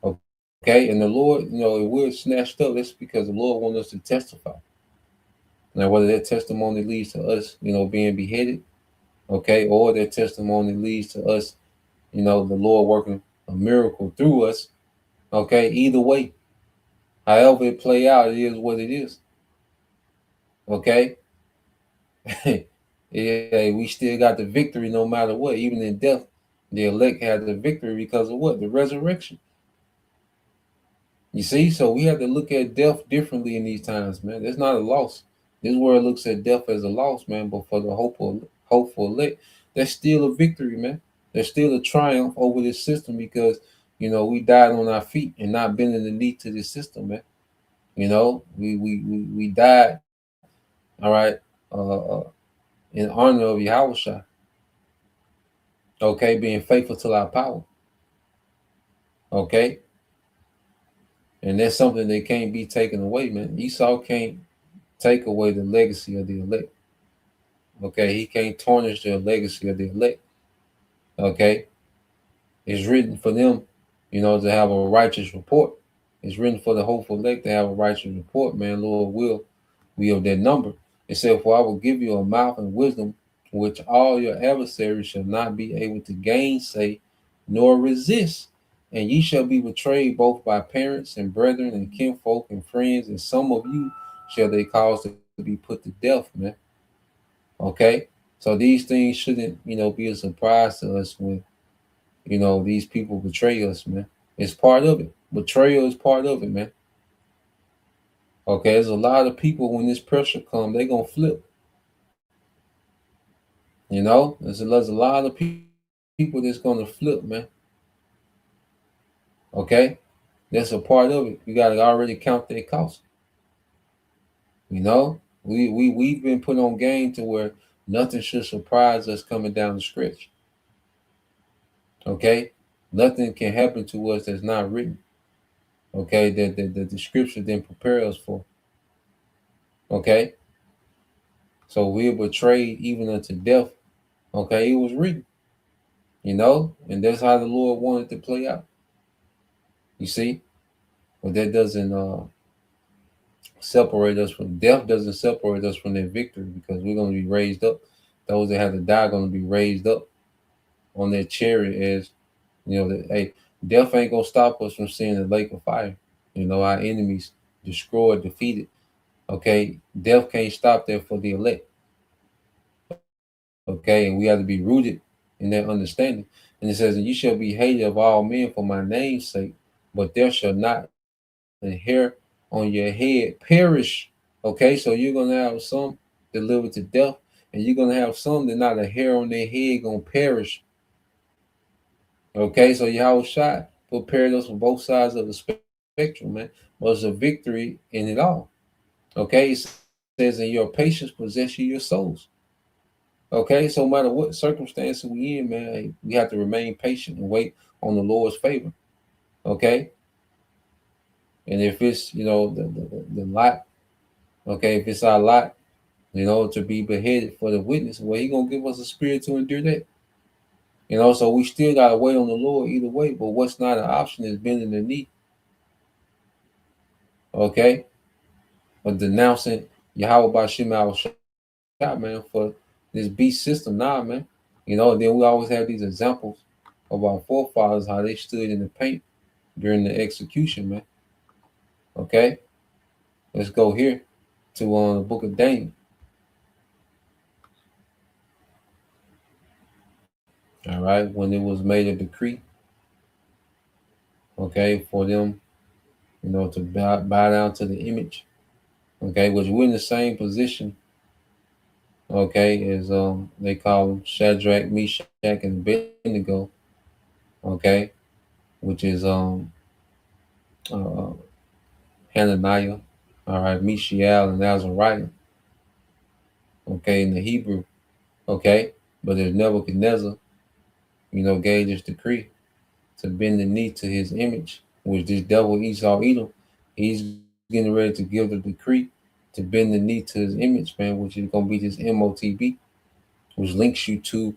Okay, and the Lord, if we're snatched up, that's because the Lord wants us to testify. Now, whether that testimony leads to us, being beheaded, okay, or that testimony leads to us, the Lord working a miracle through us, okay, either way, however it play out, it is what it is. Okay, yeah, we still got the victory no matter what. Even in death, the elect had the victory because of what? The resurrection. You see, so we have to look at death differently in these times, man. It's not a loss. This world looks at death as a loss, man, but for the hopeful elect, that's still a victory, man. There's still a triumph over this system because, we died on our feet and not bending the knee to this system, man. We died, all right, in honor of Yahweh Shah. Okay, being faithful to our power. Okay. And that's something that can't be taken away, man. Esau can't take away the legacy of the elect. Okay, he can't tarnish the legacy of the elect. Okay, it's written for them, to have a righteous report. It's written for the hopeful elect to have a righteous report, man. Lord will we of that number. It said, "For I will give you a mouth and wisdom, which all your adversaries shall not be able to gainsay, nor resist. And ye shall be betrayed both by parents and brethren and kinfolk and friends, and some of you shall they cause to be put to death, man." Okay, so these things shouldn't, be a surprise to us when these people betray us, man. It's part of it. Betrayal is part of it, man. Okay, there's a lot of people when this pressure comes, they're gonna flip. There's a lot of people that's gonna flip, man. Okay, that's a part of it. You gotta already count their cost. We've been put on game to where nothing should surprise us coming down the stretch. Okay, nothing can happen to us that's not written. Okay, that the scripture didn't prepare us for. Okay, so we're betrayed even unto death. Okay, it was written. And that's how the Lord wanted to play out. You see, but that doesn't separate us from death. Doesn't separate us from that victory, because we're going to be raised up. Those that have to die are going to be raised up on that chariot. As that, hey, death ain't gonna stop us from seeing the lake of fire. Our enemies destroyed, defeated. Okay, death can't stop that for the elect. Okay, and we have to be rooted in that understanding. And it says, "And you shall be hated of all men for my name's sake, but there shall not a hair on your head perish." Okay, so you're gonna have some delivered to death, and you're gonna have some that not a hair on their head gonna perish. Okay, so Yahweh shot prepared us for both sides of the spectrum, man. Was a victory in it all. Okay, it says, "In your patience possess you your souls." Okay, so no matter what circumstances we in, man, we have to remain patient and wait on the Lord's favor. Okay, and if it's the lot, okay, if it's our lot, to be beheaded for the witness, well, He gonna give us a spirit to endure that. So we still gotta wait on the Lord either way. But what's not an option is bending the knee. Okay, but denouncing Yahweh by Shema shot, man, for this beast system, nah, man. Then we always have these examples of our forefathers, how they stood in the paint during the execution, man. Okay, let's go here to the book of Daniel. All right, when it was made a decree, okay, for them, to bow down to the image, okay, which we're in the same position, okay, as they call them Shadrach, Meshach, and Abednego, okay, which is uh, Hananiah, all right, Mishael, and Azariah, okay, in the Hebrew, okay, but there's Nebuchadnezzar, gave this decree to bend the knee to his image, which this devil Esau Edom, he's getting ready to give the decree to bend the knee to his image, man, which is going to be this MOTB, which links you to,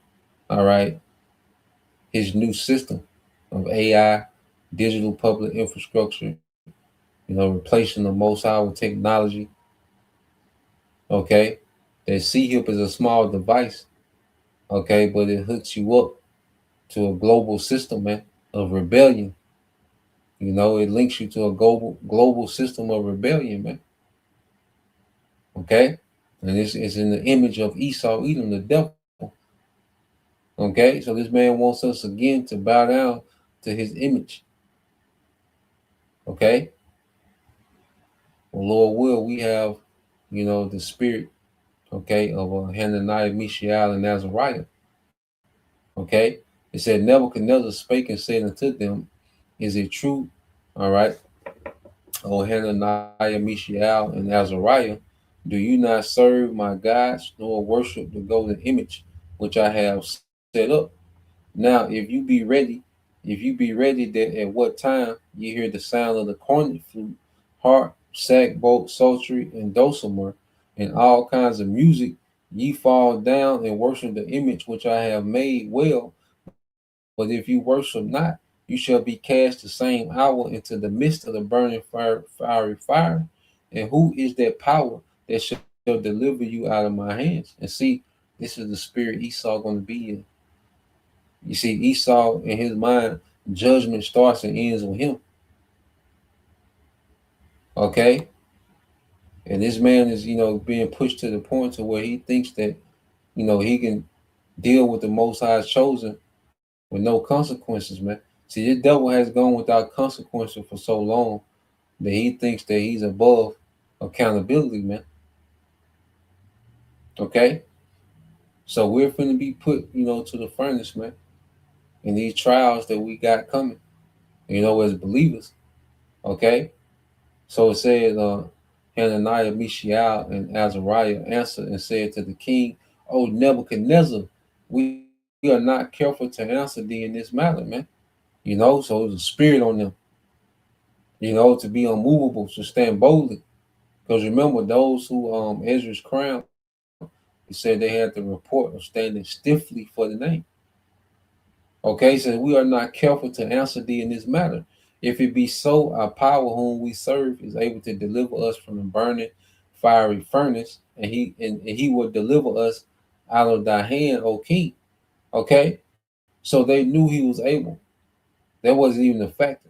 all right, his new system of AI, digital public infrastructure, replacing the Most High with technology. Okay, that C-hip is a small device, okay, but it hooks you up to a global system, man, of rebellion. It links you to a global system of rebellion, man. Okay, and it's in the image of Esau Edom, the devil. Okay, so this man wants us again to bow down to his image. Okay, well, Lord will, we have, the spirit, okay, of Hananiah, Mishael, and Azariah. Okay, it said, "Nebuchadnezzar spake and said unto them, Is it true, all right, O Hananiah, Mishael, and Azariah, do you not serve my gods, nor worship the golden image which I have set up? Now, if you be ready that at what time you hear the sound of the cornet flute, harp, sackbut, psaltery, and dulcimer, and all kinds of music, ye fall down and worship the image which I have made well. But if you worship not, you shall be cast the same hour into the midst of the burning fiery fire. And who is that power that shall deliver you out of my hands? And see, this is the spirit Esau going to be in. You see, Esau in his mind, judgment starts and ends with him. Okay? And this man is, being pushed to the point to where he thinks that, he can deal with the Most High's chosen with no consequences, man. See, the devil has gone without consequences for so long that he thinks that he's above accountability, man. Okay? So we're going to be put, to the furnace, man, in these trials that we got coming, as believers. Okay? So it says, Hananiah, Mishael, and Azariah answered and said to the king, O Nebuchadnezzar, we are not careful to answer thee in this matter, man. So there's a spirit on them, to be unmovable, to stand boldly. Because remember, those who Ezra's crown, he said they had the report of standing stiffly for the name. Okay, so we are not careful to answer thee in this matter. If it be so, our power whom we serve is able to deliver us from the burning fiery furnace, and he will deliver us out of thy hand, O king. Okay, so they knew he was able. That wasn't even a factor.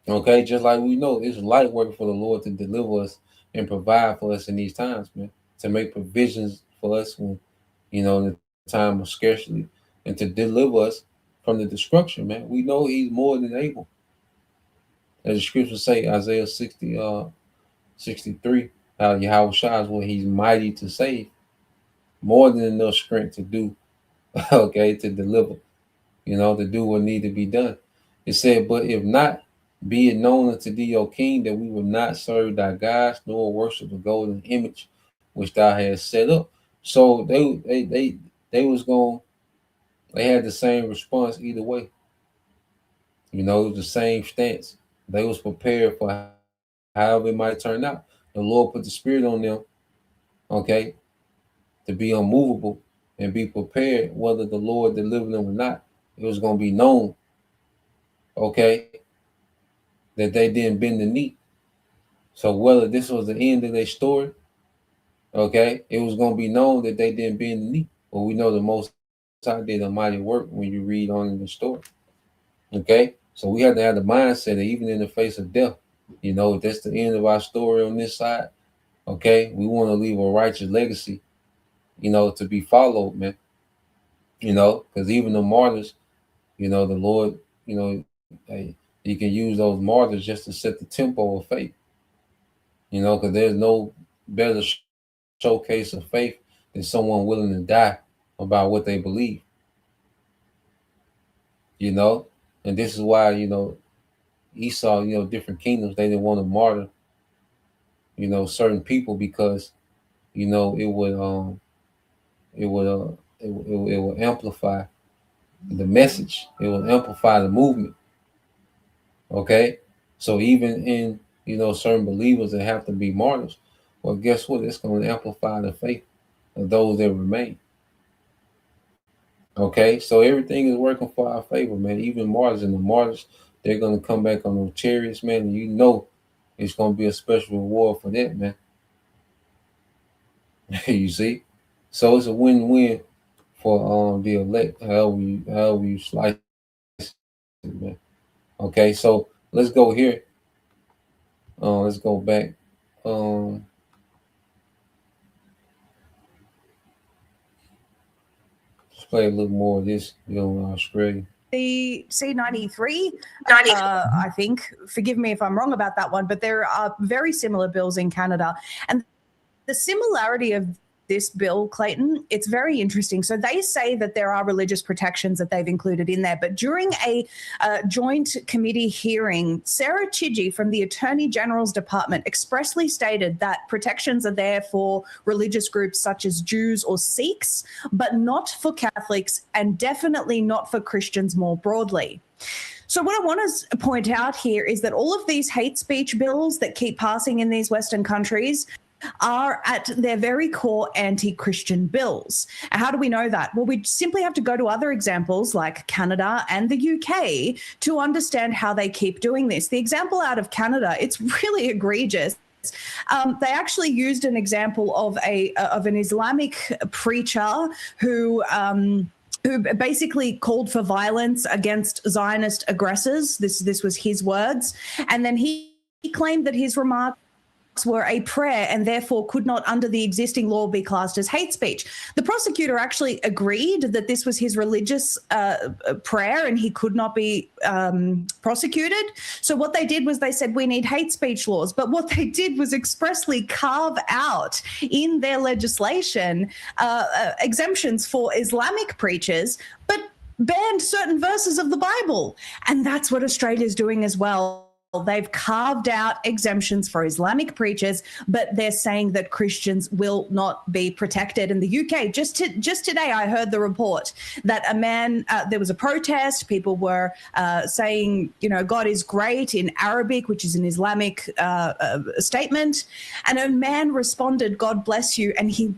Okay, just like we know, it's light work for the Lord to deliver us and provide for us in these times, man. To make provisions for us when, in the time of scarcity, and to deliver us from the destruction, man. We know he's more than able. As the scriptures say, Isaiah 63, how Yahweh shines what he's mighty to save, more than enough strength to do, okay, to deliver, to do what need to be done. It said, but if not, be it known unto thee, O king, that we will not serve thy gods, nor worship the golden image which thou hast set up. So they was going, they had the same response either way. It was the same stance. They was prepared for however it might turn out. The Lord put the spirit on them, okay, to be unmovable and be prepared whether the Lord delivered them or not. It was going to be known, okay, that they didn't bend the knee. So whether this was the end of their story, okay, it was going to be known that they didn't bend the knee. But we know the Most High did a mighty work when you read on in the story. Okay, so we have to have the mindset that even in the face of death, that's the end of our story on this side. Okay, we want to leave a righteous legacy, to be followed, man. Because even the martyrs, the Lord, he can use those martyrs just to set the tempo of faith. Because there's no better showcase of faith than someone willing to die about what they believe. And this is why, Esau, different kingdoms, they didn't want to martyr, certain people because, it would amplify the message. It will amplify the movement. Okay. So even in, certain believers that have to be martyrs, well, guess what? It's going to amplify the faith of those that remain. Okay. So everything is working for our favor, man. Even martyrs, and the martyrs, they're going to come back on those chariots, man. And it's going to be a special reward for that, man. You see? So it's a win-win for the elect, however you slice it, man. Okay, so let's go here. Let's go back. Let's play a little more of this on Australia. The C93, I think, forgive me if I'm wrong about that one, but there are very similar bills in Canada. And the similarity of this bill, Clayton, it's very interesting. So they say that there are religious protections that they've included in there. But during a joint committee hearing, Sarah Chidgey from the Attorney General's Department expressly stated that protections are there for religious groups such as Jews or Sikhs, but not for Catholics and definitely not for Christians more broadly. So what I want to point out here is that all of these hate speech bills that keep passing in these Western countries, are at their very core anti-Christian bills. How do we know that? Well, we simply have to go to other examples like Canada and the UK to understand how they keep doing this. The example out of Canada, it's really egregious. They actually used an example of an Islamic preacher who basically called for violence against Zionist aggressors. This was his words, and then he claimed that his remarks were a prayer and therefore could not, under the existing law, be classed as hate speech. The prosecutor actually agreed that this was his religious prayer and he could not be prosecuted. So what they did was they said, we need hate speech laws. But what they did was expressly carve out in their legislation exemptions for Islamic preachers, but banned certain verses of the Bible. And that's what Australia's doing as well. They've carved out exemptions for Islamic preachers, but they're saying that Christians will not be protected. In the UK, just today, I heard the report that a man, there was a protest. People were saying, God is great in Arabic, which is an Islamic statement. And a man responded, God bless you. And he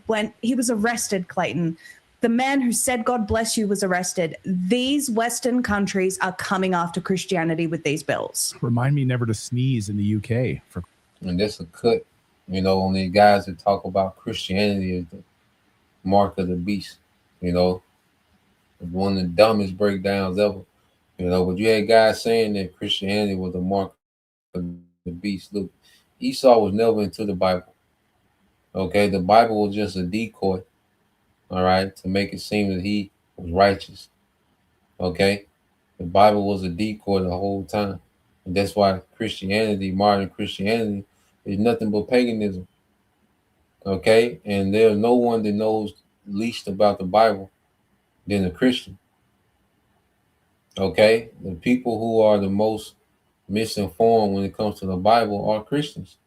was arrested, Clayton. The man who said, God bless you, was arrested. These Western countries are coming after Christianity with these bills. Remind me never to sneeze in the UK. And that's a cut, on the guys that talk about Christianity as the mark of the beast, one of the dumbest breakdowns ever, but you had guys saying that Christianity was the mark of the beast. Look, Esau was never into the Bible. Okay, the Bible was just a decoy. All right, to make it seem that he was righteous. Okay, the Bible was a decoy the whole time. And that's why Christianity, modern Christianity, is nothing but paganism. Okay, and there's no one that knows least about the Bible than a Christian. Okay, the people who are the most misinformed when it comes to the Bible are Christians.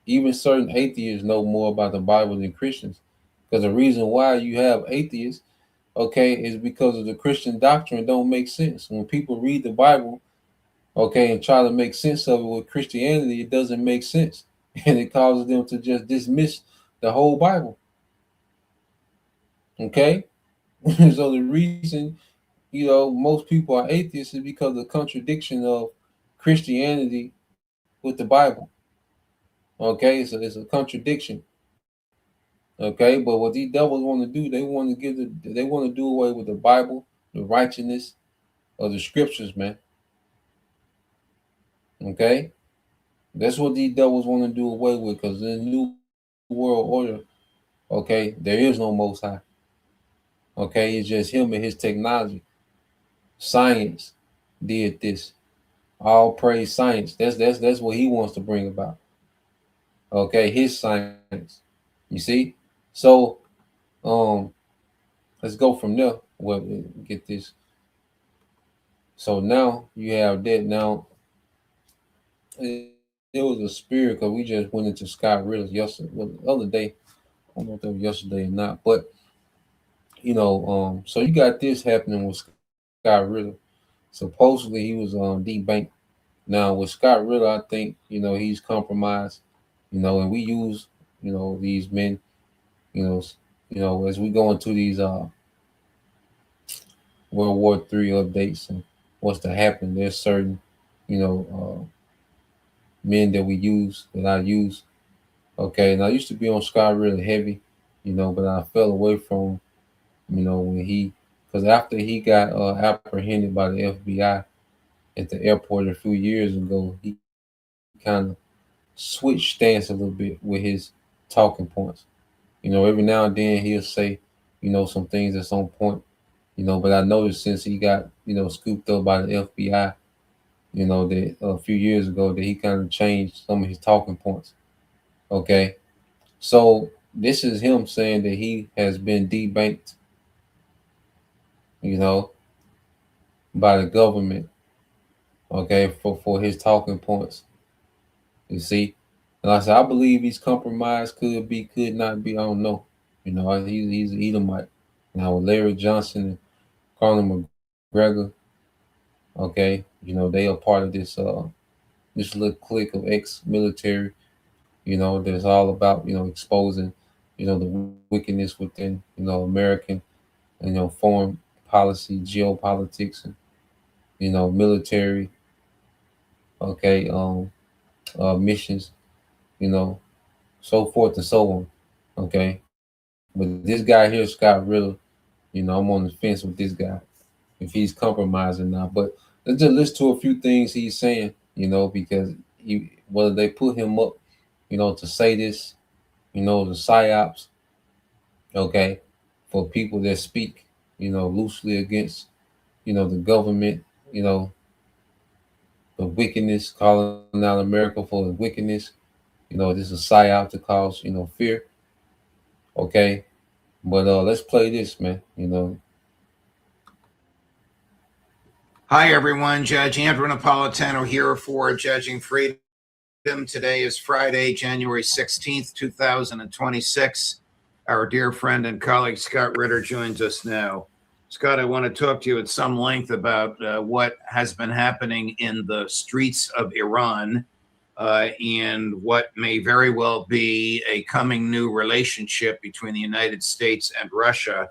Even certain atheists know more about the Bible than Christians. Because the reason why you have atheists, okay, is because of the Christian doctrine don't make sense. When people read the Bible, okay, and try to make sense of it with Christianity, it doesn't make sense. And it causes them to just dismiss the whole Bible. Okay? So the reason, most people are atheists is because of the contradiction of Christianity with the Bible. Okay, so it's a contradiction. Okay, but what these devils want to do, they want to do away with the Bible, the righteousness of the scriptures, man. Okay, that's what these devils want to do away with, because in the new world order, okay, there is no Most High. Okay, it's just him and his technology. Science did this. All praise science. That's what he wants to bring about. Okay, his science. You see, so let's go from there. Well, get this. So now you have that. Now it was a spirit, because we just went into Scott Riddle yesterday. Well, the other day, I don't know if that was yesterday or not, but so you got this happening with Scott Riddle. Supposedly he was debanked. Now with Scott Riddle, I think he's compromised. And we use these men. As we go into these World War III updates and what's to happen, there's certain men that we use, that I use. Okay, and I used to be on Scott Riddle heavy, but I fell away from when because after he got apprehended by the FBI at the airport a few years ago, he kind of switched stance a little bit with his talking points. Every now and then he'll say, some things that's on point, but I noticed since he got, scooped up by the FBI, that a few years ago, that he kind of changed some of his talking points. Okay. So this is him saying that he has been debanked, by the government, okay, for his talking points. You see? And I said, I believe he's compromised, could be, could not be, I don't know. He's an Edomite. Now with Larry Johnson and Conor McGregor, okay, they are part of this little clique of ex-military that's all about, exposing, the wickedness within, American, foreign policy, geopolitics, and, military, okay, missions, you know, so forth and so on. Okay. But this guy here, Scott Ritter, I'm on the fence with this guy if he's compromising now. But let's just listen to a few things he's saying, because whether they put him up, to say this, the psyops, okay, for people that speak, loosely against, the government, the wickedness, calling out America for the wickedness, this is a psyop to cause, fear, okay. But let's play this, man. Hi, everyone. Judge Andrew Napolitano here for Judging Freedom. Today is Friday, January 16th, 2026. Our dear friend and colleague Scott Ritter joins us now. Scott, I want to talk to you at some length about what has been happening in the streets of Iran and what may very well be a coming new relationship between the United States and Russia.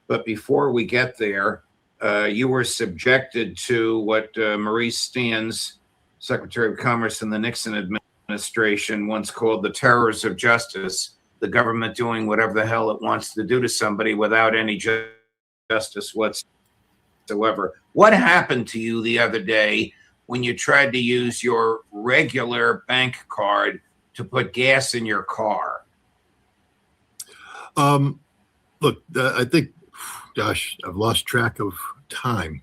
But before we get there, you were subjected to what Maurice Stans, Secretary of Commerce in the Nixon administration, once called the terrors of justice, the government doing whatever the hell it wants to do to somebody without any justice whatsoever. What happened to you the other day when you tried to use your regular bank card to put gas in your car? Look, I think, gosh, I've lost track of time.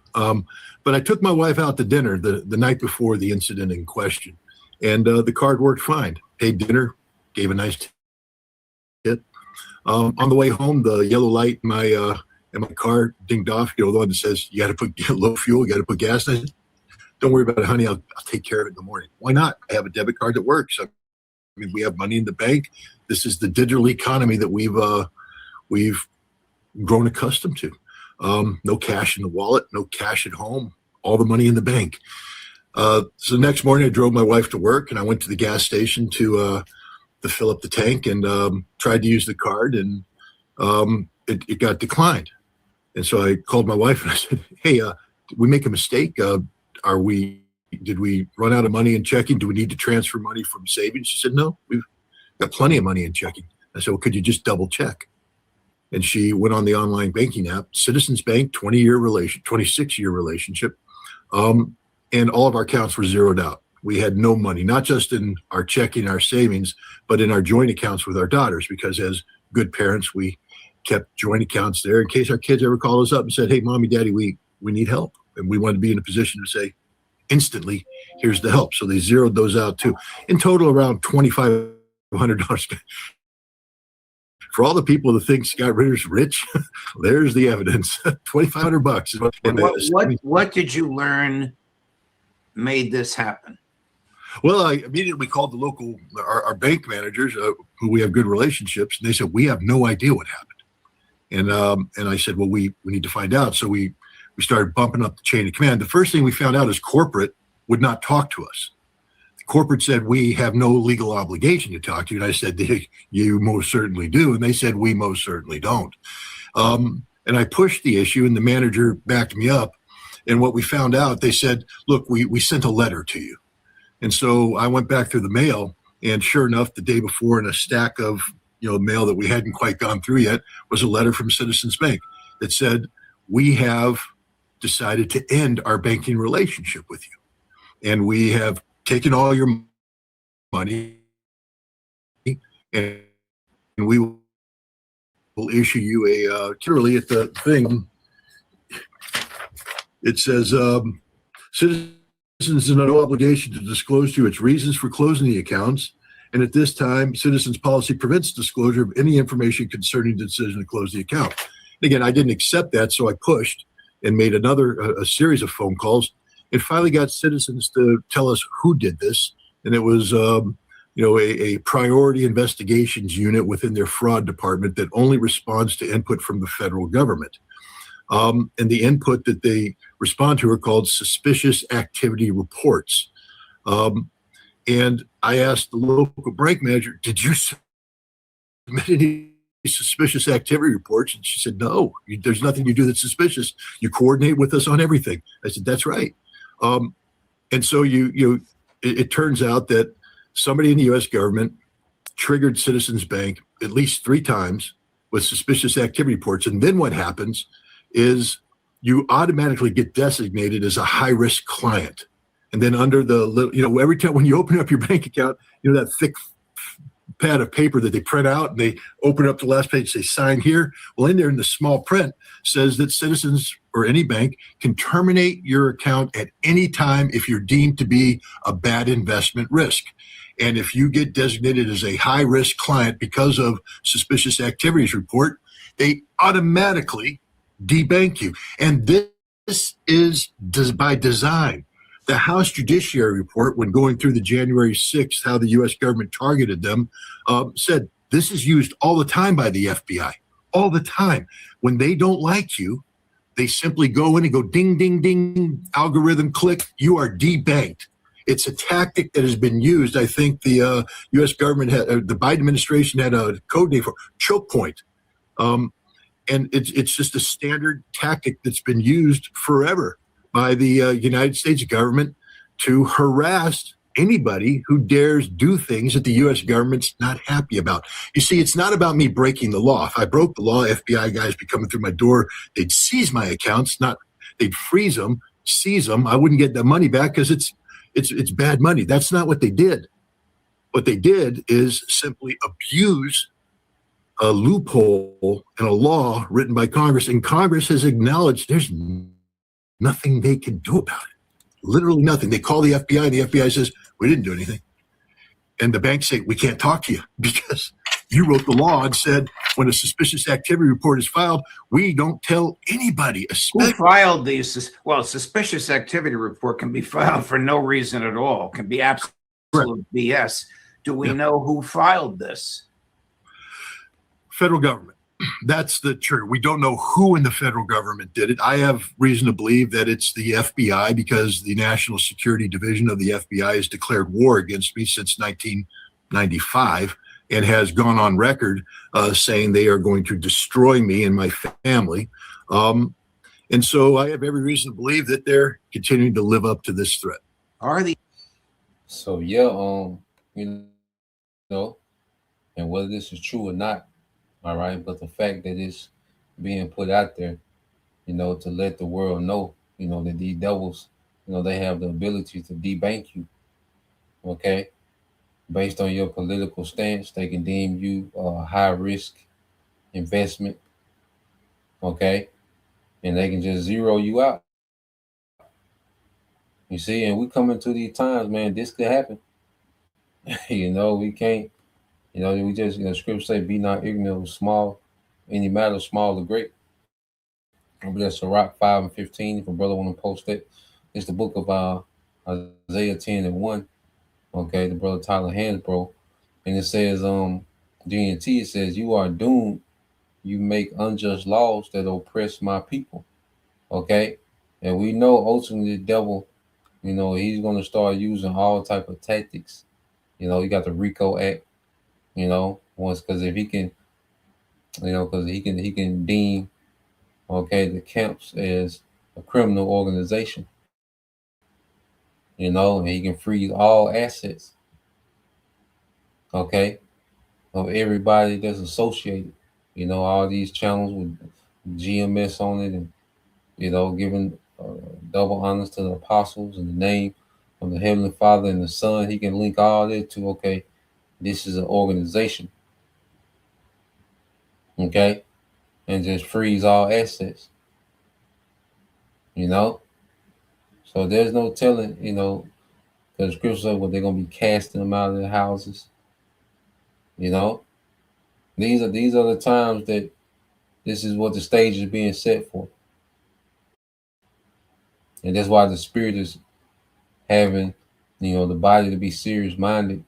But I took my wife out to dinner the night before the incident in question, and the card worked fine. Paid dinner, gave a nice tip. On the way home, the yellow light in my car dinged off. The one that says you got to put low fuel, you got to put gas in it. Don't worry about it, honey. I'll take care of it in the morning. Why not? I have a debit card that works. I mean, we have money in the bank. This is the digital economy that we've grown accustomed to. No cash in the wallet, no cash at home, all the money in the bank. So next morning I drove my wife to work and I went to the gas station to fill up the tank and tried to use the card, and it got declined. And so I called my wife and I said, hey, did we make a mistake? Did we run out of money in checking? Do we need to transfer money from savings? She said, no, we've got plenty of money in checking. I said, well, could you just double check? And she went on the online banking app, Citizens Bank, 26-year relationship. And all of our accounts were zeroed out. We had no money, not just in our checking, our savings, but in our joint accounts with our daughters, because as good parents, we kept joint accounts there in case our kids ever called us up and said, hey, mommy, daddy, we need help. And we wanted to be in a position to say instantly, here's the help. So they zeroed those out too. In total, around $2,500. For all the people that think Scott Ritter's rich, there's the evidence. $2,500. What did you learn made this happen? Well, I immediately called the local, our bank managers, who we have good relationships, and they said, we have no idea what happened. And I said, well, we need to find out. So we started bumping up the chain of command. The first thing we found out is corporate would not talk to us. Corporate said, we have no legal obligation to talk to you. And I said, you most certainly do. And they said, we most certainly don't. And I pushed the issue, and the manager backed me up. And what we found out, they said, look, we sent a letter to you. And so I went back through the mail, and sure enough, the day before, in a stack of mail that we hadn't quite gone through yet, was a letter from Citizens Bank that said, we have decided to end our banking relationship with you. And we have taken all your money, and we will issue you literally at the thing, it says, Citizens have no obligation to disclose to you its reasons for closing the accounts. And at this time, Citizens policy prevents disclosure of any information concerning the decision to close the account. And again, I didn't accept that, so I pushed and made a series of phone calls. It finally got Citizens to tell us who did this. And it was, a priority investigations unit within their fraud department that only responds to input from the federal government. And the input that they respond to are called suspicious activity reports. And I asked the local bank manager, did you submit any suspicious activity reports? And she said, no, there's nothing you do that's suspicious. You coordinate with us on everything. I said, that's right. And so it turns out that somebody in the U.S. government triggered Citizens Bank at least 3 times with suspicious activity reports. And then what happens is you automatically get designated as a high-risk client. And then under the, every time when you open up your bank account, that thick pad of paper that they print out and they open up the last page, say sign here. Well, in there in the small print says that Citizens or any bank can terminate your account at any time if you're deemed to be a bad investment risk. And if you get designated as a high risk client because of suspicious activities report, they automatically debank you. And this is by design. The House Judiciary Report, when going through the January 6th, how the U.S. government targeted them, said this is used all the time by the FBI, all the time. When they don't like you, they simply go in and go ding, ding, ding, algorithm click, you are debanked. It's a tactic that has been used. I think the U.S. government the Biden administration had a code name for choke point. And it's just a standard tactic that's been used forever by the United States government to harass anybody who dares do things that the U.S. government's not happy about. You see, it's not about me breaking the law. If I broke the law, FBI guys be coming through my door, they'd seize my accounts, they'd freeze them, seize them. I wouldn't get the money back because it's bad money. That's not what they did. What they did is simply abuse a loophole in a law written by Congress, and Congress has acknowledged there's nothing they can do about it. Literally nothing. They call the FBI, and the FBI says, we didn't do anything. And the banks say, we can't talk to you because you wrote the law and said when a suspicious activity report is filed, we don't tell anybody. Who filed these? Well, suspicious activity report can be filed for no reason at all. Can be absolute BS. Do we know who filed this? Federal government. That's the truth. We don't know who in the federal government did it. I have reason to believe that it's the FBI because the National Security Division of the FBI has declared war against me since 1995 and has gone on record saying they are going to destroy me and my family. And so I have every reason to believe that they're continuing to live up to this threat. So yeah, and whether this is true or not, all right, but the fact that it's being put out there, to let the world know, that these devils, they have the ability to debank you, okay? Based on your political stance, they can deem you a high-risk investment, okay? And they can just zero you out. You see, and we come into these times, man, this could happen. We can't, we just, scripture say, be not ignorant of small, any matter small or great. Remember that's Sirach 5:15. If a brother want to post it, it's the book of Isaiah 10:1. Okay, the brother Tyler Hansbrough. And it says, GNT, it says, you are doomed. You make unjust laws that oppress my people. Okay. And we know ultimately the devil, he's going to start using all type of tactics. You got the RICO Act, once, because if he can, because he can deem, okay, the camps as a criminal organization, and he can freeze all assets, okay, of everybody that's associated, all these channels with GMS on it, and, giving double honors to the apostles in the name of the Heavenly Father and the Son. He can link all that to, okay, this is an organization, okay, and just freeze all assets, So there's no telling, because scripture says what they're going to be casting them out of their houses. These are the times that this is what the stage is being set for. And that's why the Spirit is having, the body to be serious-minded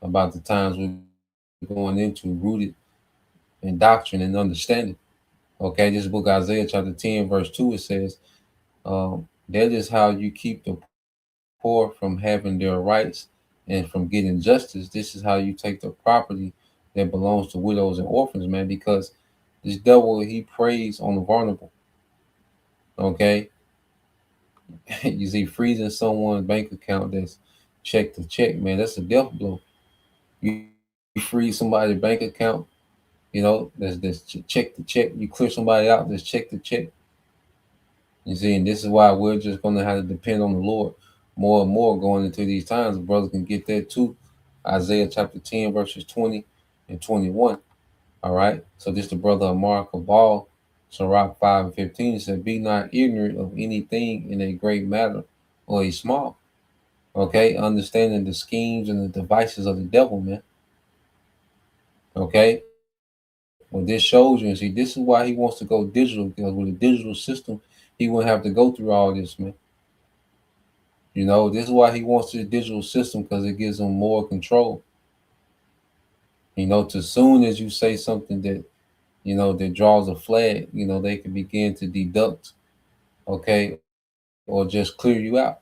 about the times we're going into, rooted in doctrine and understanding. Okay, this book, Isaiah chapter 10, verse 2, it says, that is how you keep the poor from having their rights and from getting justice. This is how you take the property that belongs to widows and orphans, man, because this devil, he preys on the vulnerable. Okay. You see, freezing someone's bank account that's check to check, man, that's a death blow. You freeze somebody's bank account, that's check to check. You clear somebody out, that's check to check. You see, and this is why we're just going to have to depend on the Lord more and more going into these times. The brothers can get that too. Isaiah chapter 10, verses 20 and 21. All right. So this the brother of Mark of Ball, Sirach 5 and 15 said, be not ignorant of anything in a great matter or a small. Okay. Understanding the schemes and the devices of the devil, man. Okay. Well, this shows you, and see, this is why he wants to go digital, because with a digital system, he wouldn't have to go through all this, man. This is why he wants the digital system, because it gives him more control. To soon as you say something that, that draws a flag, they can begin to deduct, okay, or just clear you out,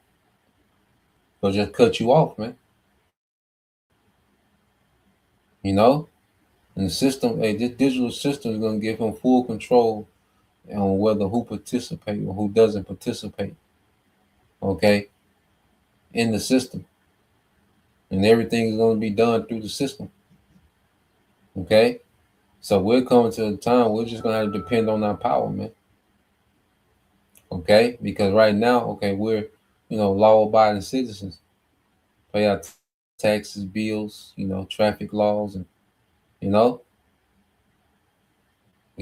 or just cut you off, man. And the system, this digital system is going to give him full control on whether who participate or who doesn't participate, okay, in the system. And everything is going to be done through the system, okay? So we're coming to a time we're just going to have to depend on our power, man, okay? Because right now, okay, we're, law-abiding citizens, pay our taxes, bills, traffic laws, and, we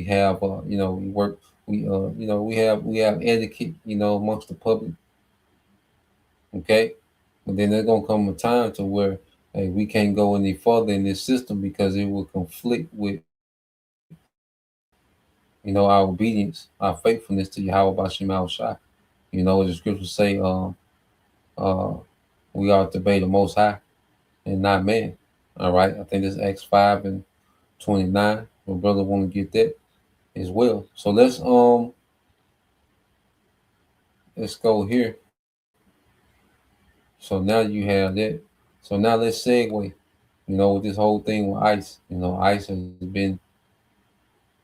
have, we work, we have etiquette, amongst the public, okay? But then there's gonna come a time to where, hey, we can't go any further in this system because it will conflict with, our obedience, our faithfulness to Yahweh Bashim Al Shai. As the scriptures say, we are to obey the Most High and not man. All right, I think this Acts 5 and 29. My brother want to get that as well. So let's go here. So now you have that. So now let's segue. With this whole thing with ICE. ICE has been,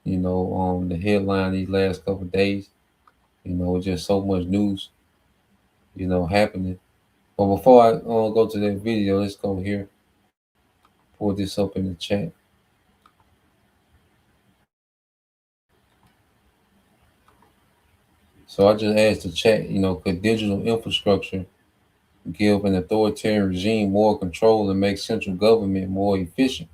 the headline these last couple of days. Just so much news, happening. But before I go to that video, let's go here. Pull this up in the chat. So I just asked the chat, could digital infrastructure give an authoritarian regime more control and make central government more efficient?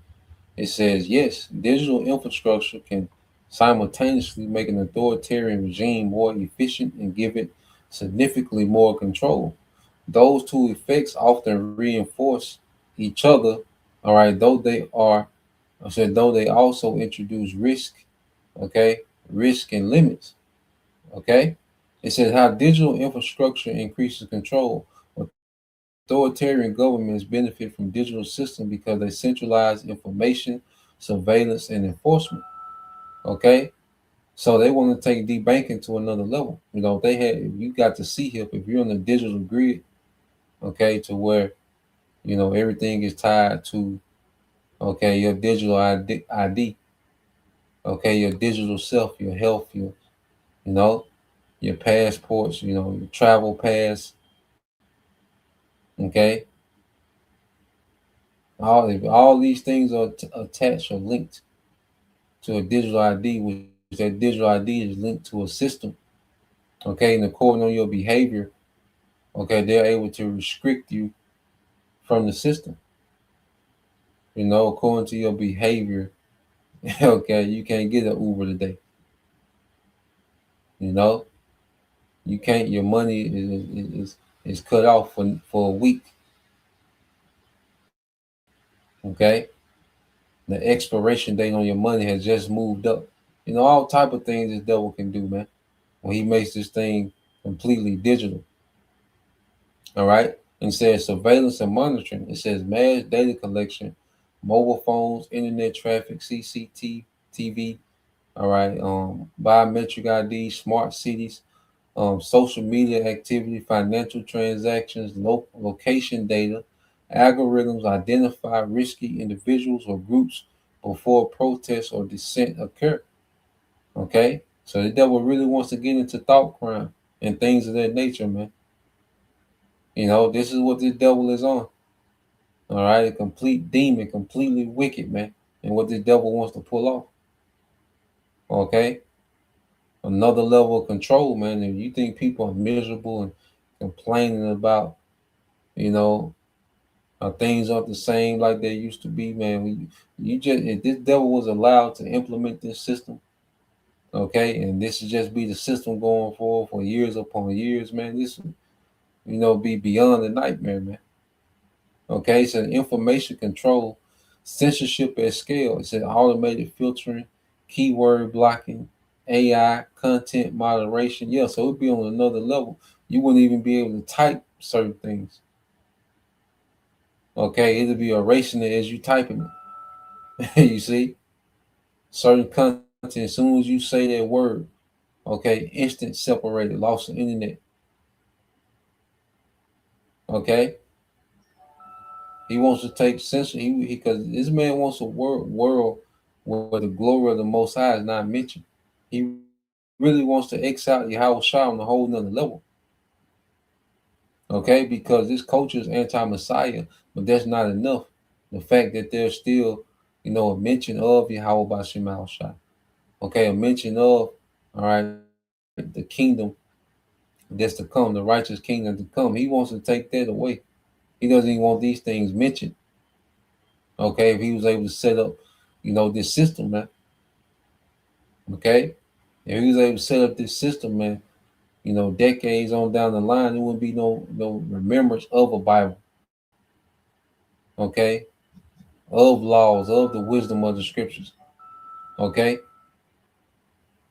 It says, yes, digital infrastructure can simultaneously make an authoritarian regime more efficient and give it significantly more control. Those two effects often reinforce each other, all right, though they also introduce risk, okay, risk and limits, okay. It says how digital infrastructure increases control. Authoritarian governments benefit from digital systems because they centralize information, surveillance, and enforcement. Okay, so they want to take debanking to another level. You got to see here if you're on the digital grid, okay, to where everything is tied to, okay, your digital ID, okay, your digital self, your health, your passports, your travel pass, okay. All these things are attached or linked to a digital ID, which that digital ID is linked to a system. Okay, and according on your behavior, okay, they're able to restrict you from the system. According to your behavior, okay, you can't get an Uber today. You can't. Your money is cut off for a week. Okay, the expiration date on your money has just moved up. All type of things this devil can do, man. When he makes this thing completely digital. All right. And it says surveillance and monitoring. It says mass data collection, mobile phones, internet traffic, CCTV. All right. Biometric ID, smart cities, social media activity, financial transactions, location data, Algorithms identify risky individuals or groups before protests or dissent occur. Okay? So the devil really wants to get into thought crime and things of that nature, man. This is what the devil is on. All right? A complete demon, completely wicked, man. And what the devil wants to pull off. Okay? Another level of control, man. If you think people are miserable and complaining about, things aren't the same like they used to be, man. If this devil was allowed to implement this system, okay, and this would just be the system going forward for years upon years, man. This would, be beyond a nightmare, man. Okay, so information control, censorship at scale. It's an automated filtering, keyword blocking, AI, content moderation. Yeah, so it'd be on another level. You wouldn't even be able to type certain things. Okay, it'll be erasing it as you typing it. You see, certain content, as soon as you say that word, okay, instant separated, lost the internet. Okay, he wants to take censor. Because this man wants a world where the glory of the Most High is not mentioned. He really wants to exile Yahweh Shah on a whole nother level. Okay, because this culture is anti-Messiah, but that's not enough. The fact that there's still, a mention of Yahweh Bashim Shah. Okay, a mention of, all right, the kingdom that's to come, the righteous kingdom to come. He wants to take that away. He doesn't even want these things mentioned. Okay, if he was able to set up, this system, man. Okay, if he was able to set up this system, man, decades on down the line, there wouldn't be no remembrance of a Bible. Okay, of laws, of the wisdom of the scriptures. Okay,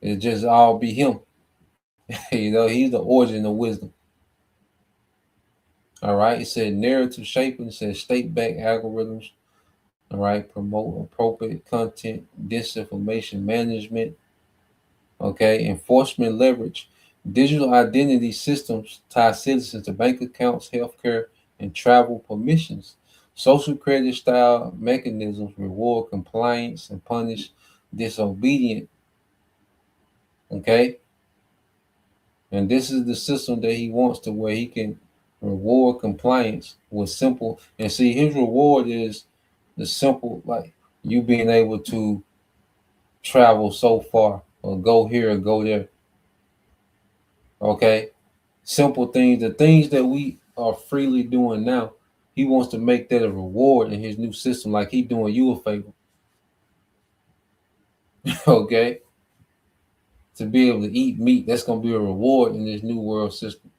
it just all be him. He's the origin of wisdom. All right, it said narrative shaping, it says state backed algorithms. All right, promote appropriate content, disinformation management. Okay, enforcement leverage. Digital identity systems tie citizens to bank accounts, healthcare, and travel permissions. Social credit style mechanisms reward compliance and punish disobedient. Okay, and this is the system that he wants, to where he can reward compliance with simple. And see, his reward is the simple, like you being able to travel so far or go here or go there. Okay, simple things, the things that we are freely doing now. He wants to make that a reward in his new system, like he doing you a favor. Okay, to be able to eat meat, that's gonna be a reward in this new world system.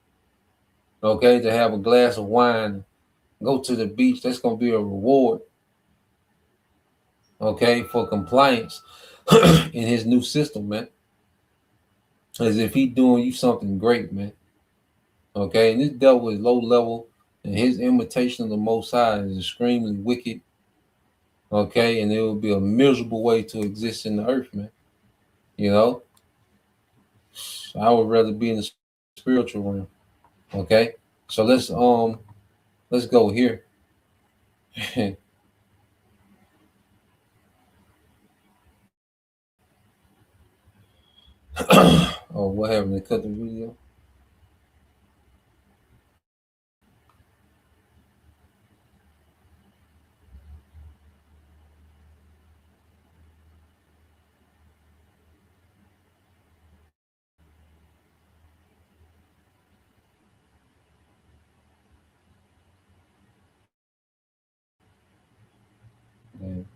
Okay, to have a glass of wine, go to the beach, that's gonna be a reward. Okay, for compliance in his new system, man. As if he doing you something great, man. Okay, and this devil is low level, and his imitation of the Most High is extremely wicked. Okay, and it will be a miserable way to exist in the earth, man. You know, I would rather be in the spiritual realm. Okay, so let's go here. Oh, what happened? They cut the video. Man.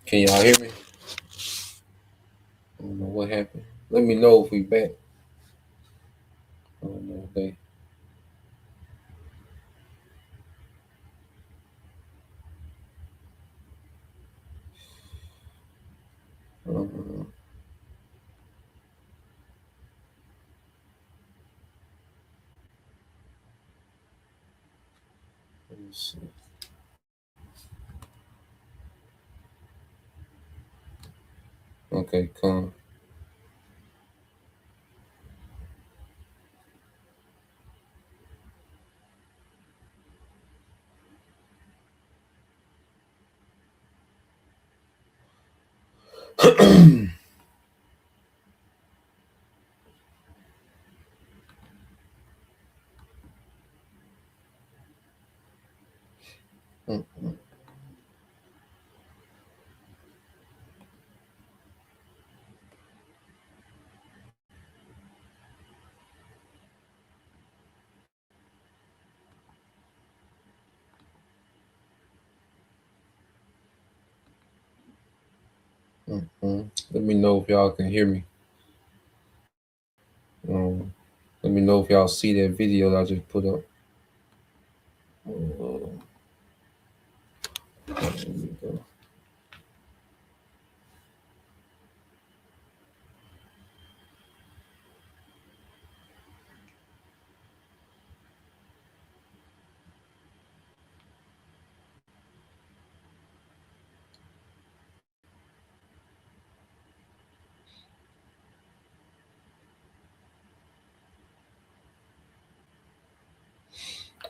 Can y'all hear me? I don't know what happened. Let me know if we back. I don't know if they. Uh, Let's see. Okay, come. Let me know if y'all can hear me. Um, Let me know if y'all see that video that I just put up. There we go.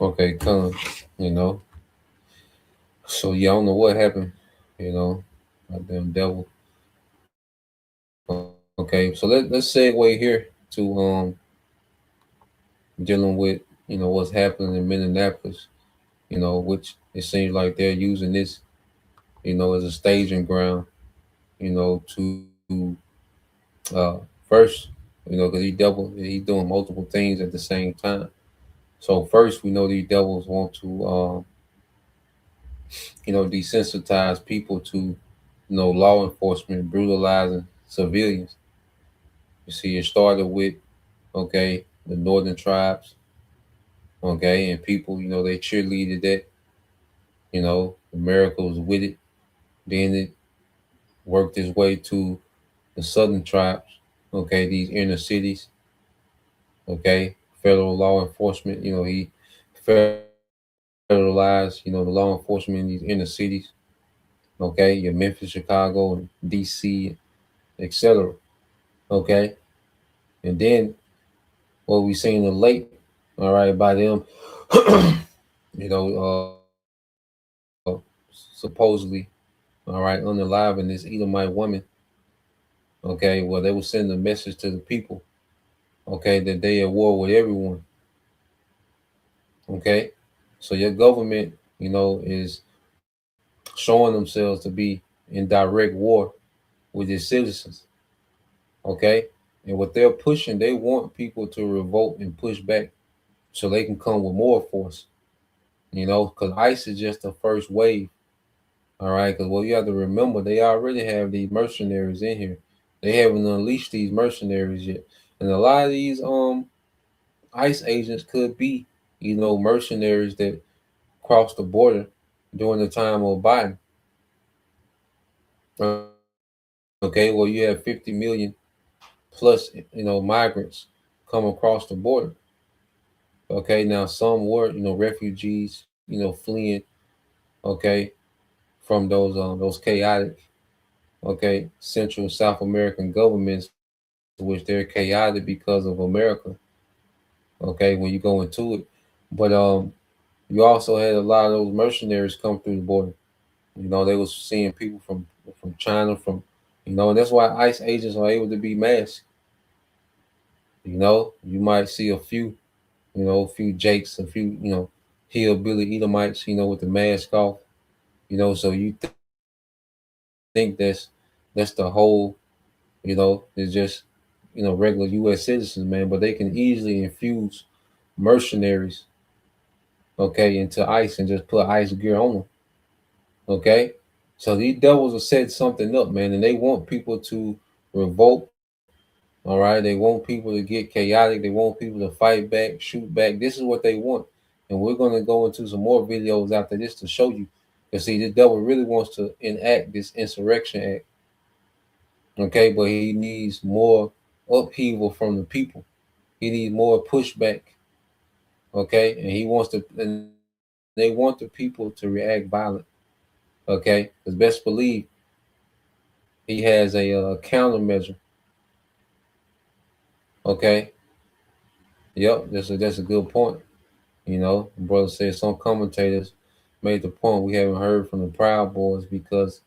Okay, come. You know. So yeah, I don't know what happened. You know, goddamn devil. Okay, so let's segue here to dealing with what's happening in Minneapolis. Which it seems like they're using this as a staging ground. To first, because he's doing multiple things at the same time. So first, we know these devils want to desensitize people to law enforcement brutalizing civilians. You see, it started with the northern tribes, and people, they cheerleaded that, America was with it. Then it worked its way to the southern tribes, these inner cities, federal law enforcement, he federalized, the law enforcement in these inner cities, your Memphis, Chicago, and DC, etc. Okay. And then what we seen of late, all right, by them, you know, supposedly, all right, unaliving this Edomite woman, well, they were sending a message to the people, that they at war with everyone, so your government, is showing themselves to be in direct war with its citizens, and what they're pushing, they want people to revolt and push back so they can come with more force, because ICE is just the first wave. All right, because you have to remember, they already have these mercenaries in here. They haven't unleashed these mercenaries yet, and a lot of these ICE agents could be, mercenaries that crossed the border during the time of Biden. You have 50 million plus, migrants come across the border. Now some were, refugees, fleeing, okay, from those chaotic, Central and South American governments, which they're chaotic because of America. When you go into it, but you also had a lot of those mercenaries come through the border. They was seeing people from China, and that's why ICE agents are able to be masked. You might see a few, a few Jakes, a few, hillbilly Edomites, with the mask off. So you think that's the whole, it's just, regular U.S. citizens, man, but they can easily infuse mercenaries, into ICE and just put ICE gear on them, So these devils have set something up, man, and they want people to revolt. All right, they want people to get chaotic. They want people to fight back, shoot back. This is what they want, and we're going to go into some more videos after this to show you. Because see, the devil really wants to enact this insurrection act, but he needs more upheaval from the people. He needs more pushback, and he wants to. And they want the people to react violent. Okay, because best believe he has a countermeasure. Okay, yep, that's a good point. You know, the brother said some commentators made the point we haven't heard from the Proud Boys because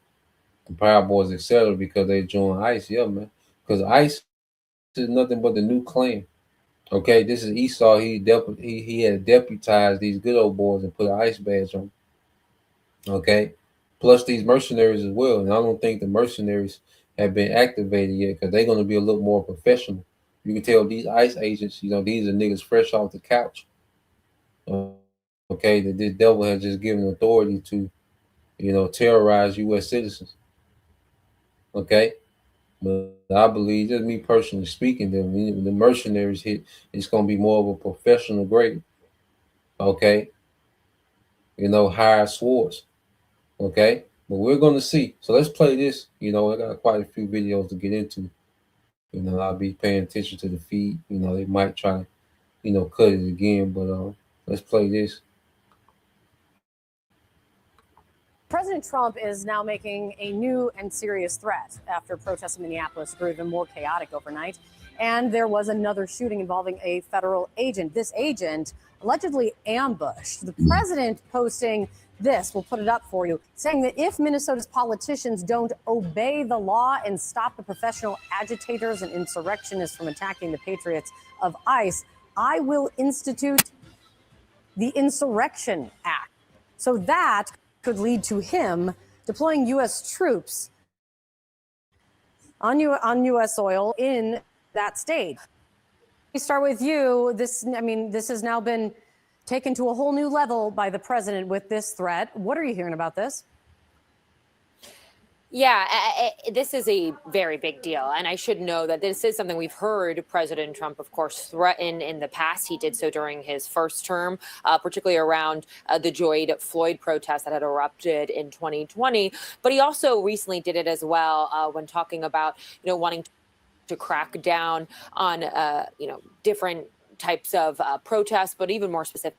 the Proud Boys, etc., because they joined ICE. Yeah, man, because ICE is nothing but the new Klan. Okay, this is Esau. He had deputized these good old boys and put an ICE badge on. Okay, plus these mercenaries as well. And I don't think the mercenaries have been activated yet because they're going to be a little more professional. You can tell these ICE agents, you know, these are niggas fresh off the couch. Okay, that this devil has just given authority to, you know, terrorize U.S. citizens. Okay, but I believe, just me personally speaking, that when the mercenaries hit, it's going to be more of a professional grade. Okay, you know, higher swords. Okay, but we're going to see. So let's play this. You know, I got quite a few videos to get into. You know, I'll be paying attention to the feed. You know, they might try to, you know, cut it again, but let's play this. President Trump is now making a new and serious threat after protests in Minneapolis grew even more chaotic overnight. And there was another shooting involving a federal agent. This agent allegedly ambushed. The president posting this, we'll put it up for you, saying that if Minnesota's politicians don't obey the law and stop the professional agitators and insurrectionists from attacking the patriots of ICE, I will institute the Insurrection Act. So that could lead to him deploying U.S. troops on U.S. soil in that state. We start with you. This has now been taken to a whole new level by the president with this threat. What are you hearing about this? Yeah, this is a very big deal. And I should know that this is something we've heard President Trump, of course, threaten in the past. He did so during his first term, particularly around the George Floyd protests that had erupted in 2020. But he also recently did it as well when talking about, you know, wanting to crack down on, you know, different types of protests, but even more specific,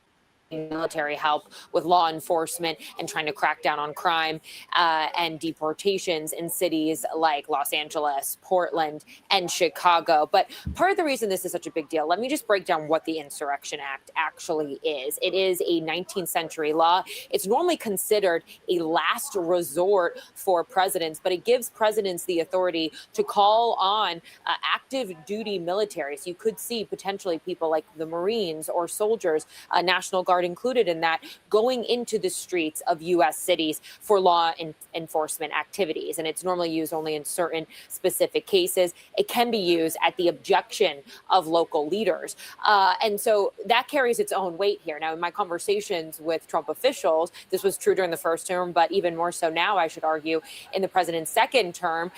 military help with law enforcement and trying to crack down on crime and deportations in cities like Los Angeles, Portland, and Chicago. But part of the reason this is such a big deal, let me just break down what the Insurrection Act actually is. It is a 19th century law. It's normally considered a last resort for presidents, but it gives presidents the authority to call on active duty military. So you could see potentially people like the Marines or soldiers, National Guard included in that, going into the streets of U.S. cities for law enforcement activities. And it's normally used only in certain specific cases. It can be used at the objection of local leaders. And so that carries its own weight here. Now, in my conversations with Trump officials, this was true during the first term, but even more so now, I should argue, in the president's second term,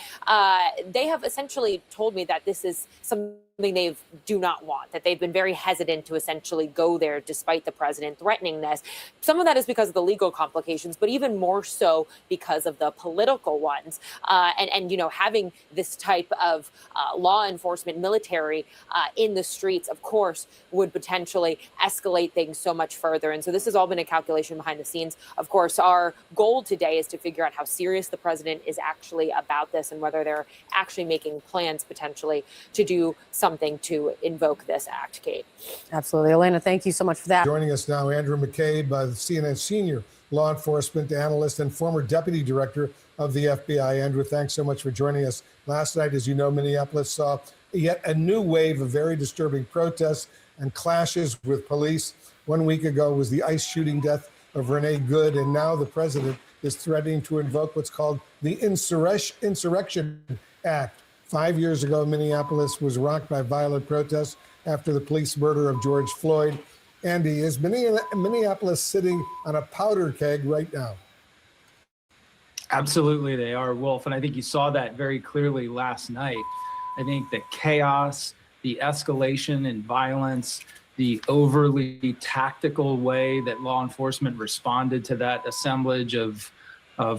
they have essentially told me that this is something they do not want, that they've been very hesitant to essentially go there despite the president threatening this. Some of that is because of the legal complications, but even more so because of the political ones. And you know, having this type of law enforcement military in the streets, of course, would potentially escalate things so much further. And so this has all been a calculation behind the scenes. Of course, our goal today is to figure out how serious the president is actually about this and whether they're actually making plans potentially to do something to invoke this act, Kate. Absolutely. Elena, thank you so much for that. Joining us now, Andrew McCabe, the CNN senior law enforcement analyst and former deputy director of the FBI. Andrew, thanks so much for joining us. Last night, as you know, Minneapolis saw yet a new wave of very disturbing protests and clashes with police. 1 week ago was the ICE shooting death of Renee Good, and now the president is threatening to invoke what's called the Insurrection Act. 5 years ago, Minneapolis was rocked by violent protests after the police murder of George Floyd. Andy, is Minneapolis sitting on a powder keg right now? Absolutely, they are, Wolf. And I think you saw that very clearly last night. I think the chaos, the escalation in violence, the overly tactical way that law enforcement responded to that assemblage of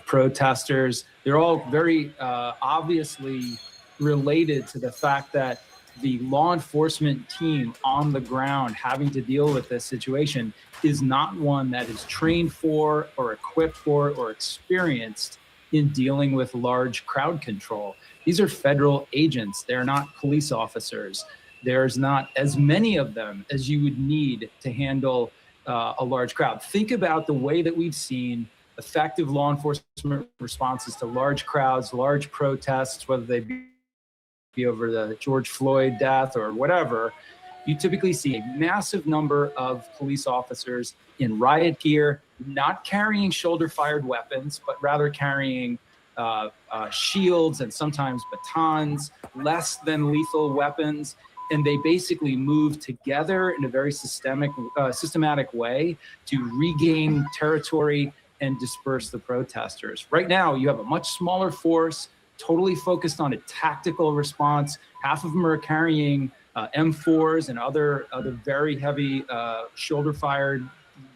protesters, they're all very obviously related to the fact that the law enforcement team on the ground having to deal with this situation is not one that is trained for or equipped for or experienced in dealing with large crowd control. These are federal agents. They're not police officers. There's not as many of them as you would need to handle a large crowd. Think about the way that we've seen effective law enforcement responses to large crowds, large protests, whether they be over the George Floyd death or whatever. You typically see a massive number of police officers in riot gear, not carrying shoulder-fired weapons, but rather carrying shields and sometimes batons, less than lethal weapons. And they basically move together in a very systematic way to regain territory and disperse the protesters. Right now, you have a much smaller force, totally focused on a tactical response. Half of them are carrying M4s and other very heavy shoulder-fired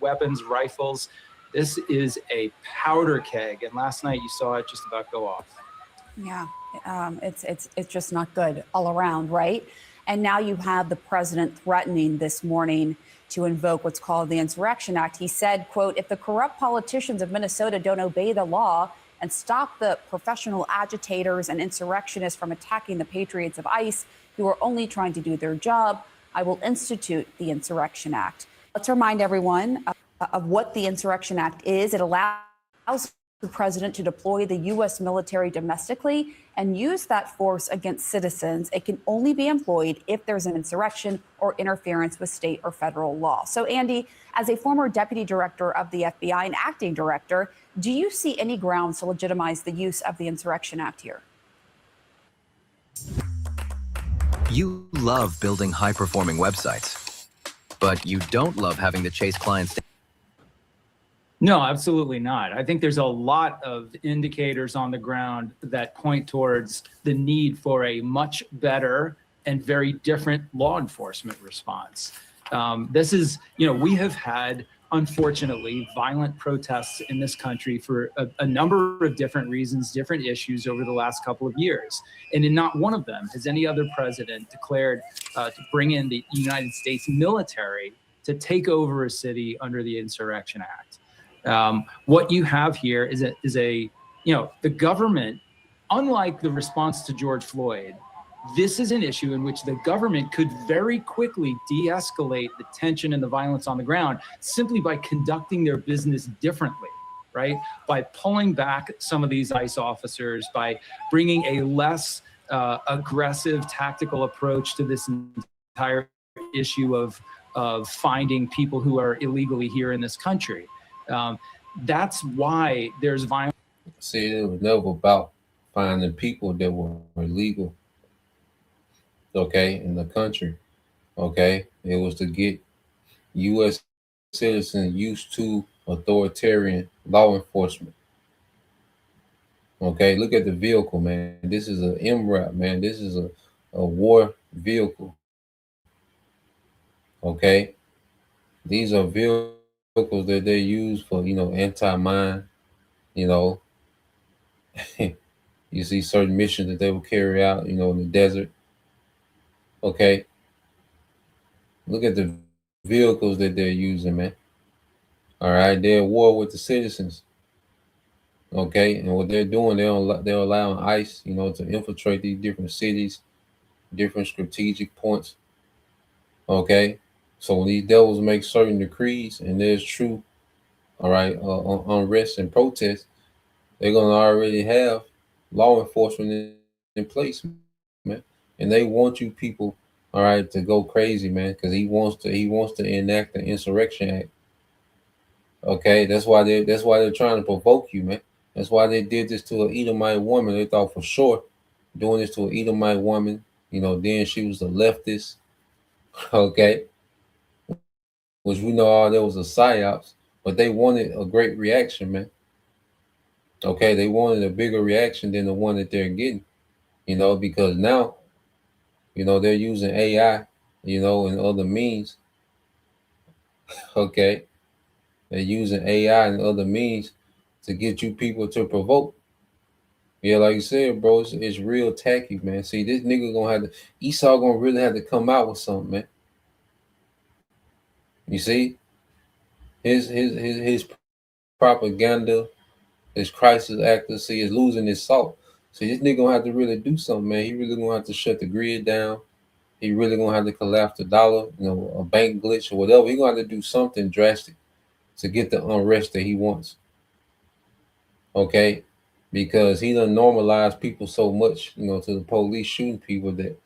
weapons, rifles. This is a powder keg, and last night you saw it just about go off. Yeah, it's just not good all around, right? And now you have the president threatening this morning to invoke what's called the Insurrection Act. He said, quote, if the corrupt politicians of Minnesota don't obey the law and stop the professional agitators and insurrectionists from attacking the patriots of ICE who are only trying to do their job, I will institute the Insurrection Act. Let's remind everyone of what the Insurrection Act is. It allows the president to deploy the U.S. military domestically and use that force against citizens. It can only be employed if there's an insurrection or interference with state or federal law. So, Andy, as a former deputy director of the FBI and acting director, do you see any grounds to legitimize the use of the Insurrection Act here? You love building high-performing websites, but you don't love having to chase clients. No, absolutely not. I think there's a lot of indicators on the ground that point towards the need for a much better and very different law enforcement response. This is, we have had, unfortunately, violent protests in this country for a number of different reasons, different issues over the last couple of years. And in not one of them has any other president declared to bring in the United States military to take over a city under the Insurrection Act. What you have here is the government, unlike the response to George Floyd, this is an issue in which the government could very quickly de-escalate the tension and the violence on the ground simply by conducting their business differently, right? By pulling back some of these ICE officers, by bringing a less aggressive tactical approach to this entire issue of finding people who are illegally here in this country. That's why there's violence. See, it was never about finding people that were illegal, okay, in the country, okay? It was to get U.S. citizens used to authoritarian law enforcement. Okay, look at the vehicle, man. This is an MRAP, man. This is a war vehicle. Okay, these are vehicles that they use for, anti-mine, you see certain missions that they will carry out, in the desert. Okay, look at the vehicles that they're using, man. All right, they're at war with the citizens. Okay, and what they're doing, they're allowing ICE, to infiltrate these different cities, different strategic points. Okay, so when these devils make certain decrees and there's true, all right, unrest and protest, they're gonna already have law enforcement in place, man, and they want you people, all right, to go crazy, man, because he wants to enact the Insurrection Act. Okay, that's why they're trying to provoke you, man. That's why they did this to an Edomite woman. They thought for sure doing this to an Edomite woman, then she was a leftist, okay, which we know all there was a psyops, but they wanted a great reaction, man. Okay, they wanted a bigger reaction than the one that they're getting, because now, they're using AI, and other means. Okay, they're using AI and other means to get you people to provoke. Yeah, like you said, bro, it's real tacky, man. See, this nigga gonna have to, Esau gonna really have to come out with something, man. You see, his propaganda, his crisis accuracy is losing its salt. So this nigga gonna have to really do something, man. He really gonna have to shut the grid down. He really gonna have to collapse the dollar, a bank glitch or whatever. He gonna have to do something drastic to get the unrest that he wants. Okay, because he done normalized people so much, to the police shooting people that,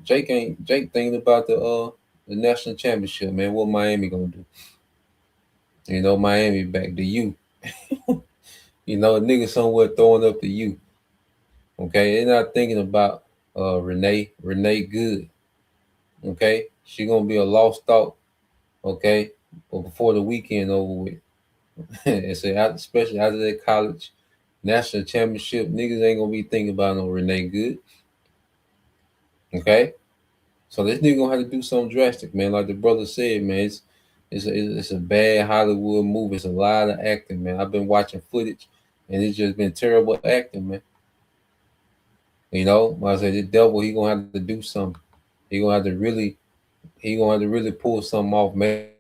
Jake thinking about the national championship, man. What Miami gonna do? Miami back to you. A nigga somewhere throwing up to you. Okay, they're not thinking about Renee Good. Okay, she gonna be a lost thought. Okay, but before the weekend over with, especially after that college national championship, niggas ain't gonna be thinking about no Renee Good. Okay, so this nigga gonna have to do something drastic, man. Like the brother said, man, it's a bad Hollywood movie. It's a lot of acting, man. I've been watching footage, and it's just been terrible acting, man. Like I said, the devil, he gonna have to do something. He gonna have to really pull something off major,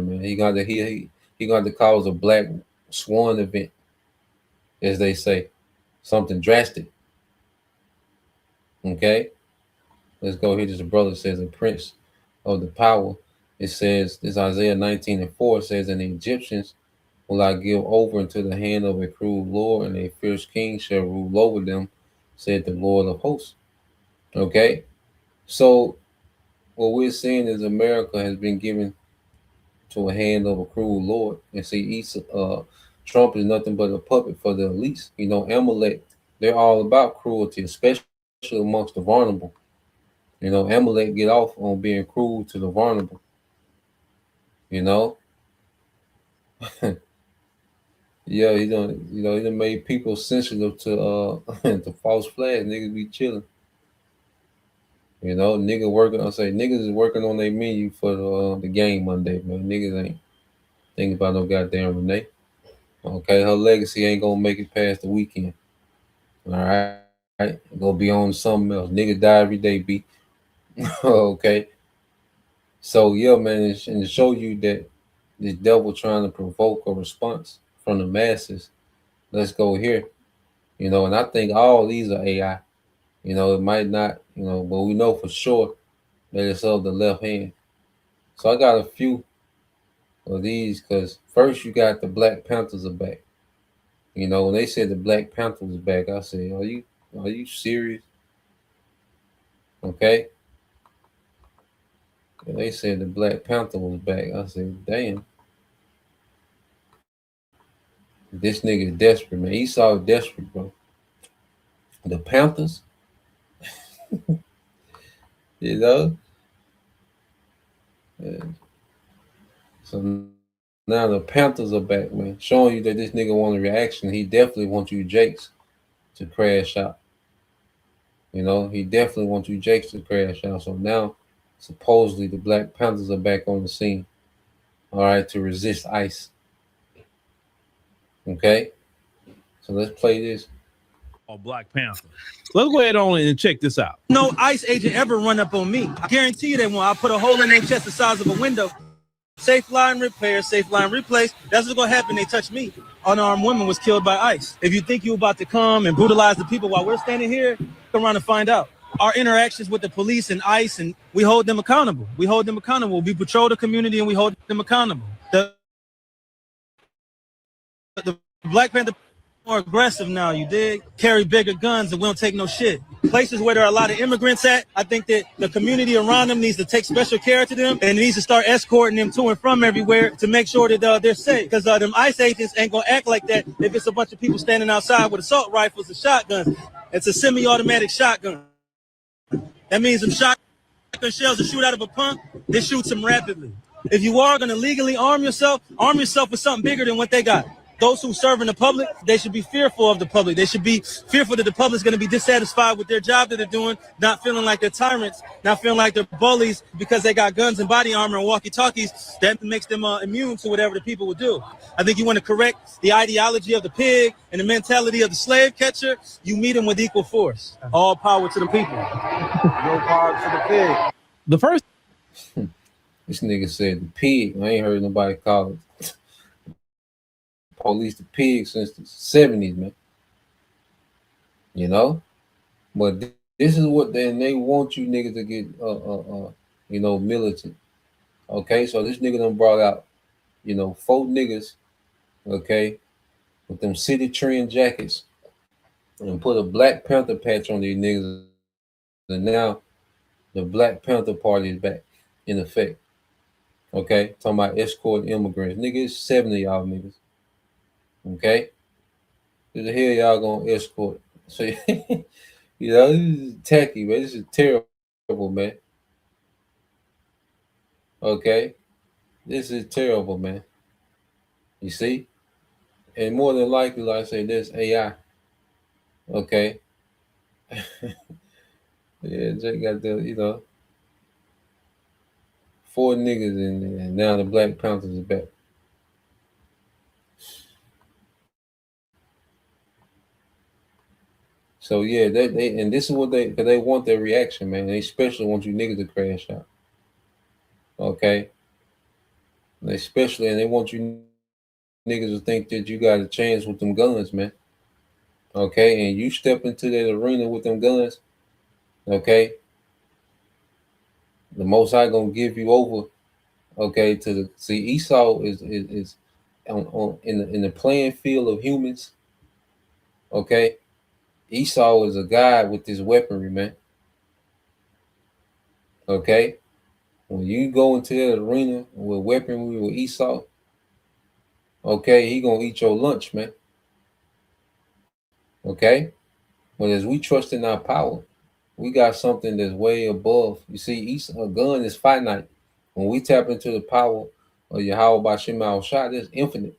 man. He gonna have to cause a black swan event, as they say, something drastic. Okay, let's go here. This brother says, "A prince of the power." It says, this Isaiah 19:4 says, "And the Egyptians will I give over into the hand of a cruel lord, and a fierce king shall rule over them, said the Lord of hosts." Okay, so what we're seeing is America has been given to a hand of a cruel lord. And see, Trump is nothing but a puppet for the elites. Amalek, they're all about cruelty, especially amongst the vulnerable. Amalek get off on being cruel to the vulnerable. Yeah, he done made people sensitive to to false flags. Niggas be chilling. Niggas is working on their menu for the game Monday, man. Niggas ain't thinking about no goddamn Renee. Okay, her legacy ain't gonna make it past the weekend. All right, gonna be on something else. Nigga die every day, B. Okay, so yeah, man, and to show you that this devil trying to provoke a response from the masses. Let's go here. And I think all these are AI. It might not, but we know for sure that it's of the left hand. So I got a few of these because first you got the Black Panthers are back. When they said the Black Panthers was back, I said, are you serious? Okay. And they said the Black Panther was back. I said, damn. This nigga desperate, man. Esau desperate, bro. The Panthers, Yeah. So now the Panthers are back, man. Showing you that this nigga want a reaction. He definitely wants you Jakes to crash out. He definitely wants you Jakes to crash out. So now, supposedly, the Black Panthers are back on the scene. All right, to resist ICE. Okay, so let's play this. Black Panther. Let's go ahead on and check this out. No ICE agent ever run up on me. I guarantee you they won't. I put a hole in their chest the size of a window. Safe line repair, safe line replace. That's what's gonna happen. They touch me. Unarmed woman was killed by ICE. If you think you're about to come and brutalize the people while we're standing here, come around and find out. Our interactions with the police and ICE, and we hold them accountable. We patrol the community and we hold them accountable. The Black Panther more aggressive now, you dig? Carry bigger guns and we don't take no shit. Places where there are a lot of immigrants at, I think that the community around them needs to take special care to them and needs to start escorting them to and from everywhere to make sure that they're safe. Because them ICE agents ain't gonna act like that if it's a bunch of people standing outside with assault rifles and shotguns. It's a semi-automatic shotgun. That means them shotgun shells that shoot out of a pump, they shoot them rapidly. If you are gonna legally arm yourself with something bigger than what they got. those who serve in the public, they should be fearful of the public. They should be fearful that the public's going to be dissatisfied with their job that they're doing, not feeling like they're tyrants, not feeling like they're bullies because they got guns and body armor and walkie-talkies. That makes them immune to whatever the people would do. I think you want to correct the ideology of the pig and the mentality of the slave catcher. You meet them with equal force. All power to the people. No power to the pig. The first. This nigga said the pig. I ain't heard nobody call it police the pig since the 70s, man. You know? But this is what they want you niggas to get, you know, militant. Okay? So this nigga done brought out, you know, 4 niggas, okay, with them city trend jackets and put a Black Panther patch on these niggas. And now the Black Panther Party is back in effect. Okay, talking about escorting immigrants. Nigga, it's 7 of y'all niggas. Okay? Who the hell y'all gonna escort? So, you know, this is tacky, man. This is terrible, man. Okay? This is terrible, man. You see? And more than likely, like I say, there's AI. Okay? Yeah, Jake got the, you know, 4 niggas in there, and now the Black Panthers are back. So yeah, they and this is what because they want their reaction, man. They especially want you niggas to crash out. Okay. They especially and they want you niggas to think that you got a chance with them guns, man. Okay, and you step into that arena with them guns, okay. The Most High gonna give you over, okay, to the Esau is on in the playing field of humans. Okay. Esau is a guy with this weaponry, man. Okay? When you go into that arena with weaponry with Esau, okay, he gonna eat your lunch, man. Okay? But as we trust in our power, we got something that's way above. You see, a gun is finite. When we tap into the power of Yahweh Bashim al-Shah, that's infinite.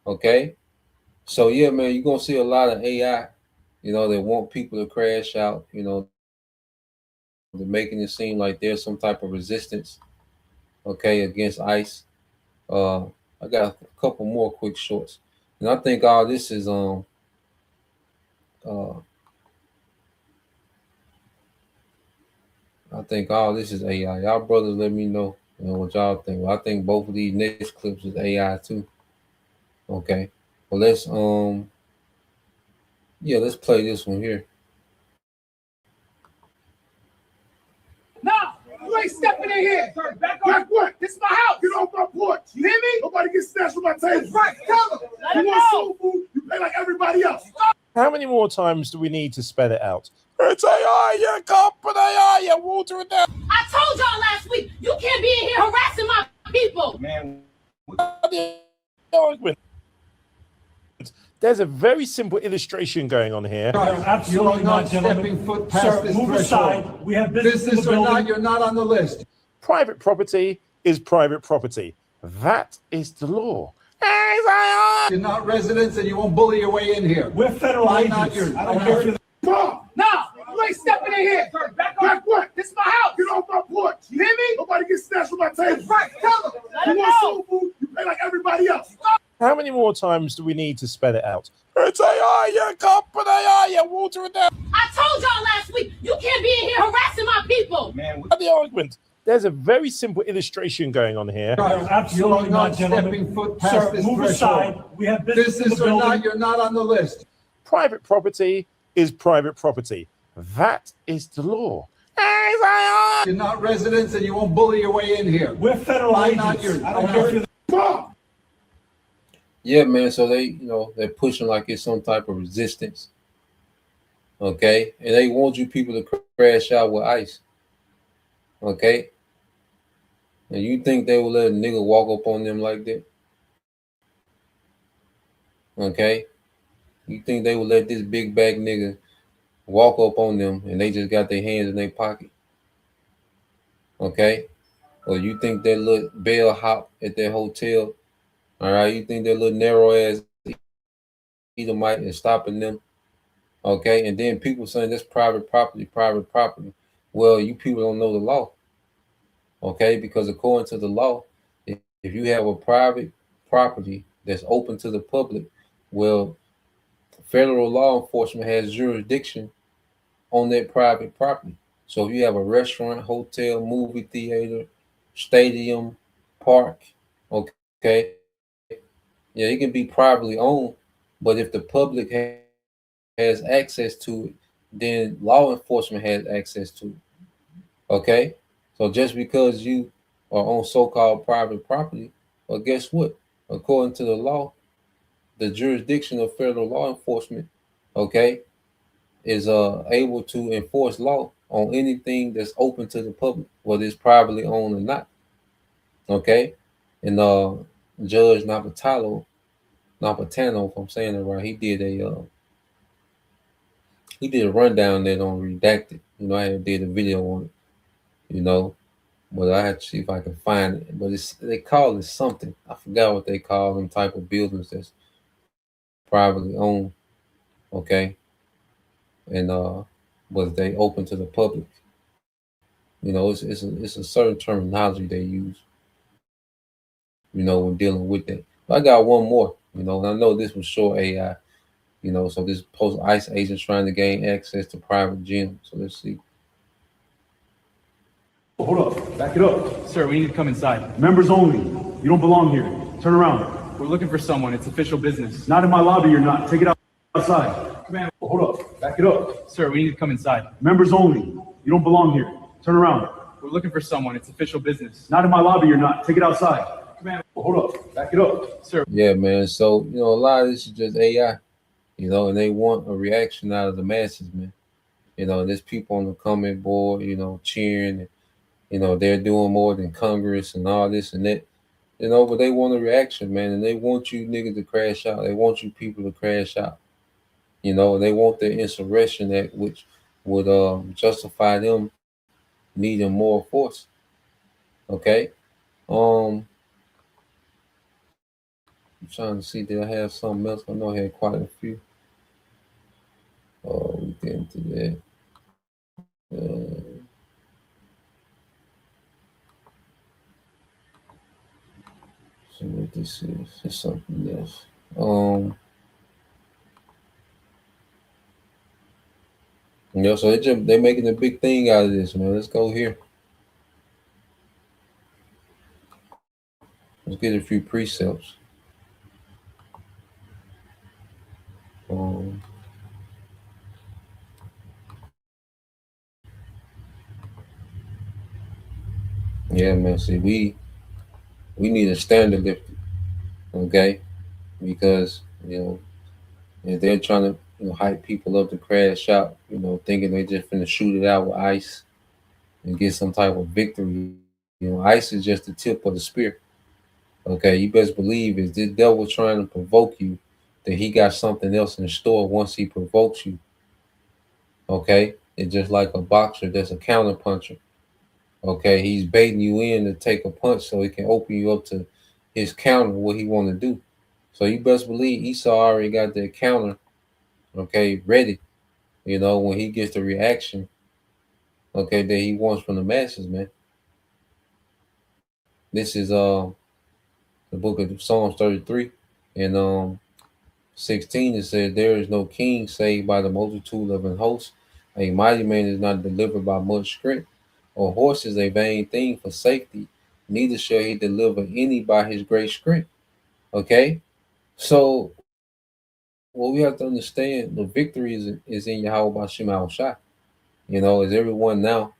Okay? So yeah, man, you're gonna see a lot of AI, you know, that want people to crash out, you know. They're making it seem like there's some type of resistance, okay, against ICE. I got a couple more quick shorts, and I think all this is I think all this is AI. Y'all brothers, let me know, you know, what y'all think. Well, I think both of these next clips is AI too. Okay, well let's let's play this one here. No, you ain't stepping in here. Sir, back what? This is my house. Get off my porch. You hear me? Nobody gets snatched from my table. That's right. Tell them. You want soul food, you pay like everybody else. How many more times do we need to spell it out? It's AI, you company, AI, you water it down. I told y'all last week, you can't be in here harassing my people. Man, there's a very simple illustration going on here. Absolutely not, stepping foot past this threshold. Aside. We have business or not, you're not on the list. Private property is private property. That is the law. You're not residents and you won't bully your way in here. We're federal agents. Not yours. I don't care. No, you ain't stepping in here. Sir, back what? This is my house. Get off my porch. You hear me? Nobody gets snatched from my table. That's right. Tell them. You want soul food, you pay like everybody else. How many more times do we need to spell it out? It's AI, you company, AI, you water it down. I told y'all last week, you can't be in here harassing my people. Man, the argument. There's a very simple illustration going on here. Absolutely not, stepping foot past this threshold. Aside. We have business or not, you're not on the list. Private property is private property. That is the law. You're not residents and you won't bully your way in here. We're federal agents. Not yours. I don't care. Yeah, man. So they, you know, they're pushing like it's some type of resistance. Okay, and they want you people to crash out with ICE. Okay, and you think they will let a nigga walk up on them like that? Okay, you think they will let this big bag nigga walk up on them and they just got their hands in their pocket? Okay, or you think that little bellhop at their hotel All right, you think that little narrow ass Edomite is stopping them? Okay, and then people saying that's private property, private property. Well, you people don't know the law. Okay, because according to the law, if you have a private property that's open to the public, well, federal law enforcement has jurisdiction on that private property. So if you have a restaurant, hotel, movie theater, stadium, park, okay, yeah, it can be privately owned, but if the public has access to it, then law enforcement has access to it. Okay, so just because you are on so-called private property, well, guess what? According to the law, the jurisdiction of federal law enforcement, okay, is able to enforce law on anything that's open to the public, whether it's privately owned or not. Okay, and Judge Napatano, if I'm saying it right, he did a rundown that on Redacted. You know, I did a video on it. You know, but I have to see if I can find it. But they call it something. I forgot what they call them type of buildings that's privately owned. Okay, and but they open to the public. You know, it's a certain terminology they use. You know, when dealing with that. But I got one more. You know, and I know this was short AI. You know, so this post ICE agents trying to gain access to private gyms. So let's see. Hold up. Back it up. Sir, we need to come inside. Members only. You don't belong here. Turn around. We're looking for someone. It's official business. Not in my lobby, you're not. Take it outside. Command. Hold up. Back it up. Sir, we need to come inside. Members only. You don't belong here. Turn around. We're looking for someone. It's official business. Not in my lobby, you're not. Take it outside. Command. Hold up. Back it up. Sir. Yeah, man. So, you know, a lot of this is just AI, you know, and they want a reaction out of the masses, man. You know, there's people on the comment board, you know, cheering, and, you know, they're doing more than Congress and all this and that, you know, but they want a reaction, man, and they want you niggas to crash out. They want you people to crash out, you know, and they want the insurrection act, which would justify them needing more force. Okay. I'm trying to see, did I have something else? I know I had quite a few. Oh, we get into that. See what this is. It's something else. You know, so they're making a big thing out of this, man. Let's go here. Let's get a few precepts. Yeah, man. See, we need a standard lifted, okay? Because you know, if they're trying to hype people up to crash out, you know, thinking they just finna shoot it out with ICE and get some type of victory. You know, ICE is just the tip of the spear. Okay, you best believe is this devil trying to provoke you, that he got something else in store once he provokes you. Okay, it's just like a boxer that's a counter puncher. Okay, he's baiting you in to take a punch so he can open you up to his counter, what he want to do. So you best believe Esau already got that counter, okay, ready. You know, when he gets the reaction, okay, that he wants from the masses, man. This is the book of Psalms 33 and 16. It says, "There is no king saved by the multitude of an host. A mighty man is not delivered by much strength. Or horse is a vain thing for safety. Neither shall he deliver any by his great strength." Okay, so what we have to understand, the victory is in Yahweh Bashim Al Shah. You know, as everyone now,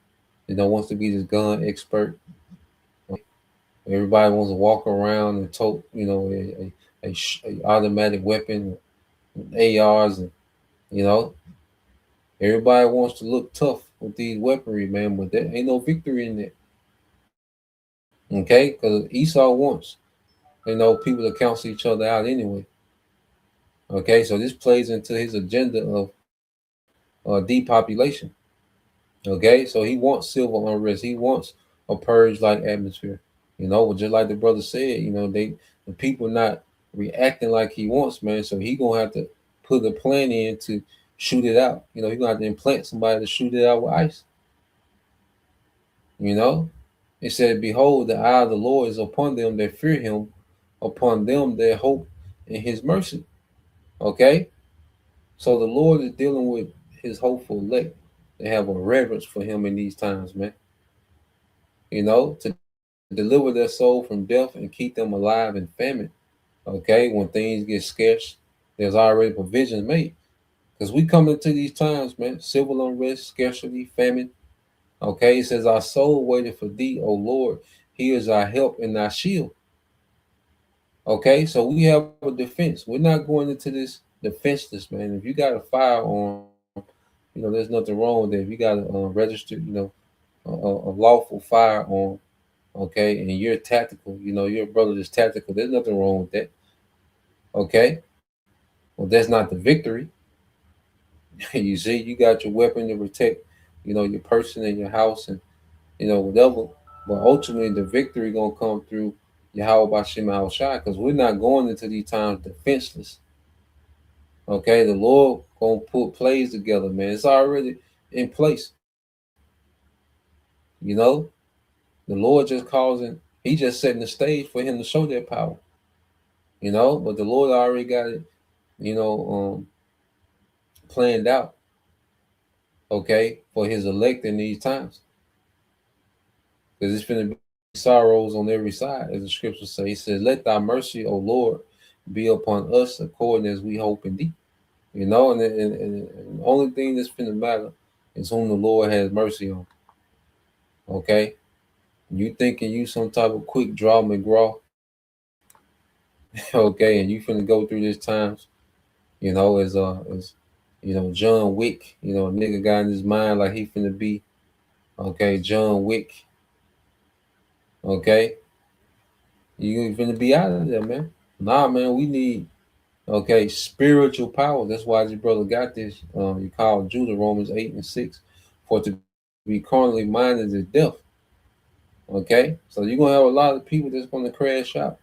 you know, wants to be this gun expert. Everybody wants to walk around and tote, you know, a automatic weapon, ARs, and you know, everybody wants to look tough with these weaponry, man. But there ain't no victory in that. Okay, because Esau wants, you know, people to cancel each other out anyway. Okay, so this plays into his agenda of depopulation. Okay, so he wants civil unrest. He wants a purge-like atmosphere. You know, just like the brother said, you know, they and people not reacting like he wants, man. So he gonna have to put a plan in to shoot it out. You know, he gonna have to implant somebody to shoot it out with ice. You know, it said, "Behold, the eye of the Lord is upon them that fear Him, upon them that hope in His mercy." Okay, so the Lord is dealing with His hopeful elect. They have a reverence for Him in these times, man. You know, to deliver their soul from death and keep them alive in famine. Okay, when things get scarce, there's already provisions made. Because we come into these times, man, civil unrest, scarcity, famine. Okay, it says, "Our soul waited for thee, O Lord. He is our help and our shield." Okay, so we have a defense. We're not going into this defenseless, man. If you got a firearm, you know, there's nothing wrong with that. If you got a registered, you know, a lawful firearm, okay, and you're tactical, you know, your brother is tactical, there's nothing wrong with that. Okay, well, that's not the victory. You see, you got your weapon to protect, you know, your person and your house and, you know, whatever. But ultimately, the victory gonna come through Yahweh Bashim Shai, because we're not going into these times defenseless. Okay, the Lord gonna put plays together, man. It's already in place. You know, the Lord just causing. He just setting the stage for Him to show that power. You know, but the Lord already got it, you know, planned out. Okay, for His elect in these times, because it's going to be sorrows on every side, as the scriptures say. He says, "Let Thy mercy, O Lord, be upon us according as we hope in Thee." You know, and the only thing that's going to matter is whom the Lord has mercy on. Okay, you thinking you some type of quick draw McGraw, okay, and you finna go through these times, you know, as you know, John Wick, you know, a nigga got in his mind like he finna be, okay, John Wick, okay, you finna be out of there, man. Nah, man, we need, okay, spiritual power. That's why this brother got this. You call Judah, Romans 8:6, for to be carnally minded is death. Okay, so you're gonna have a lot of people that's gonna crash out.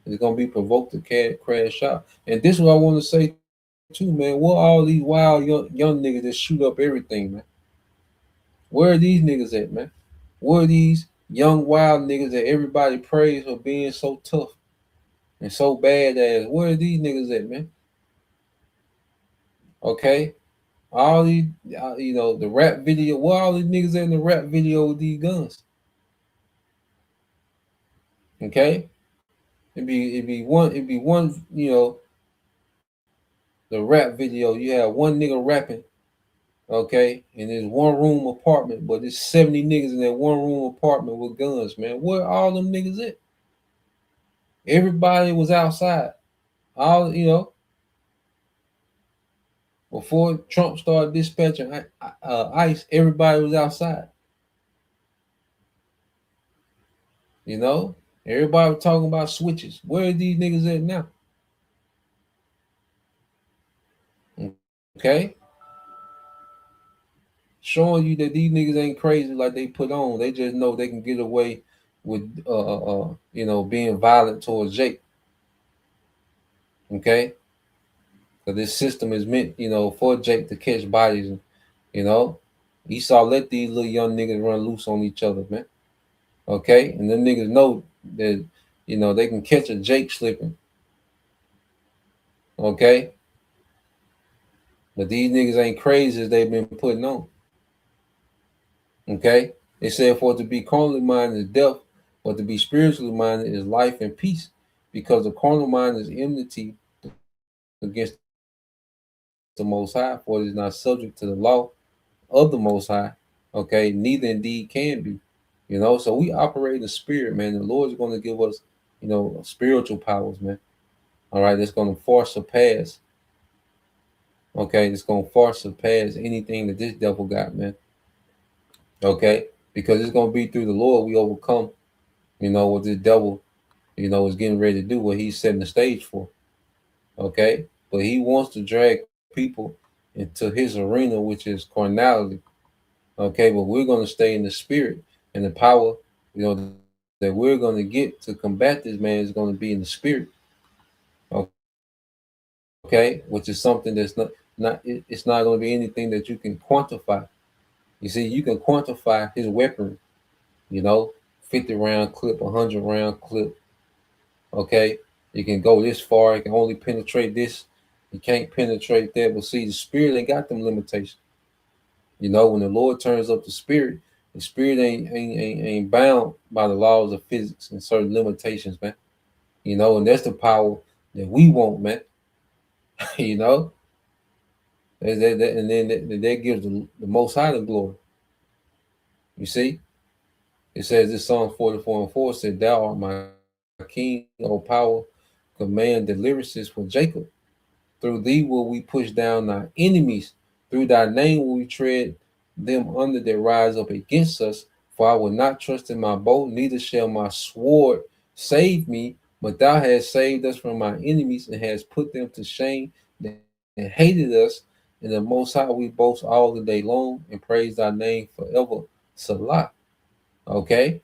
It's gonna be provoked to crash out. And this is what I want to say too, man. What all these wild young niggas that shoot up everything, man? Where are these niggas at, man? Where are these young wild niggas that everybody praise for being so tough and so badass? Where are these niggas at, man? Okay, all these, you know, the rap video. Where all these niggas at in the rap video with these guns? Okay, it'd be one, you know, the rap video. You have one nigga rapping, okay, and it's one room apartment, but there's 70 niggas in that one room apartment with guns, man. Where all them niggas at? Everybody was outside. All, you know, before Trump started dispatching ICE, everybody was outside. You know, everybody was talking about switches. Where are these niggas at now? Okay, showing you that these niggas ain't crazy like they put on. They just know they can get away with, you know, being violent towards Jake. Okay, because this system is meant, you know, for Jake to catch bodies. And, you know, Esau let these little young niggas run loose on each other, man. Okay, and them niggas know that, you know, they can catch a Jake slipping. Okay, but these niggas ain't crazy as they've been putting on. Okay, they said, "For to be carnally minded is death, but to be spiritually minded is life and peace, because the carnal mind is enmity against the Most High, for it is not subject to the law of the Most High." Okay, neither indeed can be. You know, so we operate in the spirit, man. The Lord is going to give us, you know, spiritual powers, man. All right, it's going to far surpass. Okay, it's going to far surpass anything that this devil got, man. Okay, because it's going to be through the Lord we overcome, you know, what this devil, you know, is getting ready to do, what he's setting the stage for. Okay, but he wants to drag people into his arena, which is carnality. Okay, but we're going to stay in the spirit and the power, you know, that we're going to get to combat this, man, is going to be in the spirit. Okay, which is something that's it's not going to be anything that you can quantify. You see, you can quantify his weaponry, 50 round clip, 100 round clip. Okay, you can go this far, it can only penetrate this, you can't penetrate that. But see, the spirit ain't got them limitations. When the Lord turns up the spirit ain't bound by the laws of physics and certain limitations, man. And that's the power that we want, man. you know and then that gives the Most High the glory. You see, it says this Psalm 44:4 said, "Thou art my King, O power, command deliverances for Jacob. Through thee will we push down thy enemies. Through thy name will we tread them under that rise up against us. For I will not trust in my bow, neither shall my sword save me. But thou hast saved us from our enemies and hast put them to shame that hated us. In the Most High we boast all the day long and praise thy name forever. Salah." Okay?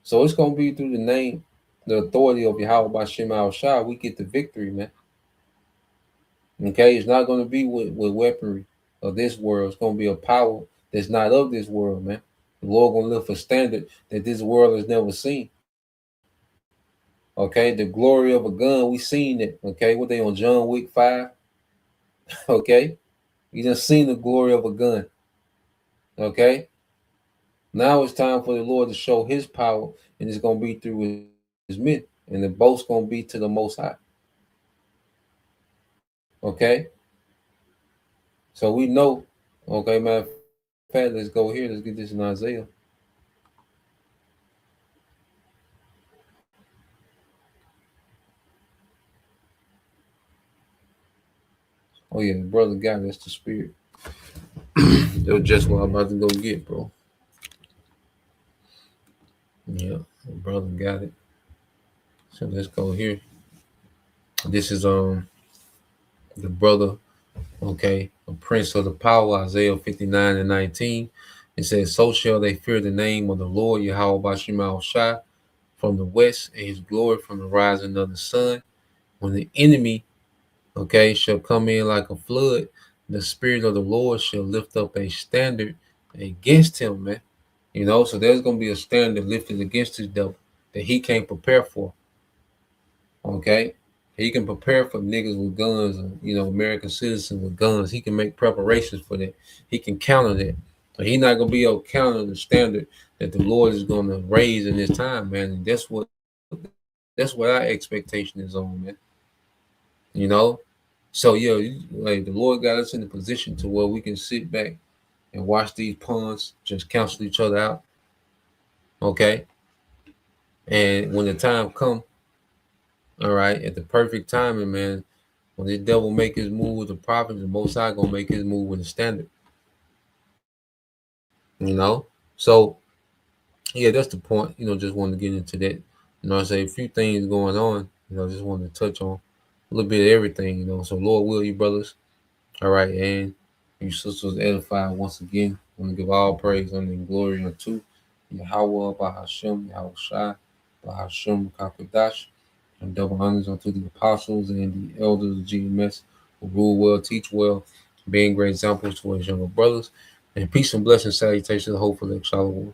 So it's going to be through the name, the authority of Yahweh Bashim al-Shah, we get the victory, man. Okay? It's not going to be with weaponry of this world. It's going to be a power that's not of this world, man. The Lord going to lift a standard that this world has never seen. Okay? The glory of a gun, we seen it. Okay? What they on John Wick 5? Okay? You just seen the glory of a gun. Okay? Now it's time for the Lord to show his power, and it's going to be through his men. And the boast's going to be to the Most High. Okay? So we know, okay, matter of fact, let's go here. Let's get this in Isaiah. Oh, yeah, the brother got it. That's the spirit. That was just what I'm about to go get, bro. Yeah, the brother got it. So let's go here. This is the brother, okay, a prince of the power, Isaiah 59:19. It says, "So shall they fear the name of the Lord, Yahweh Bashim al-Shah, from the west, and his glory from the rising of the sun. When the enemy, okay, shall come in like a flood, the spirit of the Lord shall lift up a standard against him," man. So there's going to be a standard lifted against this devil that he can't prepare for. Okay? He can prepare for niggas with guns, and, American citizens with guns. He can make preparations for that. He can counter that. But he's not going to be able to counter the standard that the Lord is going to raise in this time, man. And that's what our expectation is on, man. So yeah, like the Lord got us in a position to where we can sit back and watch these pawns just cancel each other out. Okay. And when the time come, all right, at the perfect timing, man, when the devil make his move with the prophets, the Most High gonna make his move with the standard. So yeah, that's the point. Just wanted to get into that. I say a few things going on. Just wanted to touch on a little bit of everything. So Lord will, you brothers, all right, and you sisters edified once again. I want to give all praise and glory unto Yahweh, Bahashem, Yahushua, Bahashem, Kakadash, and double honors unto the apostles and the elders of GMS who rule well, teach well, being great examples to his younger brothers. And peace and blessings, salutations, hopefully, shalom.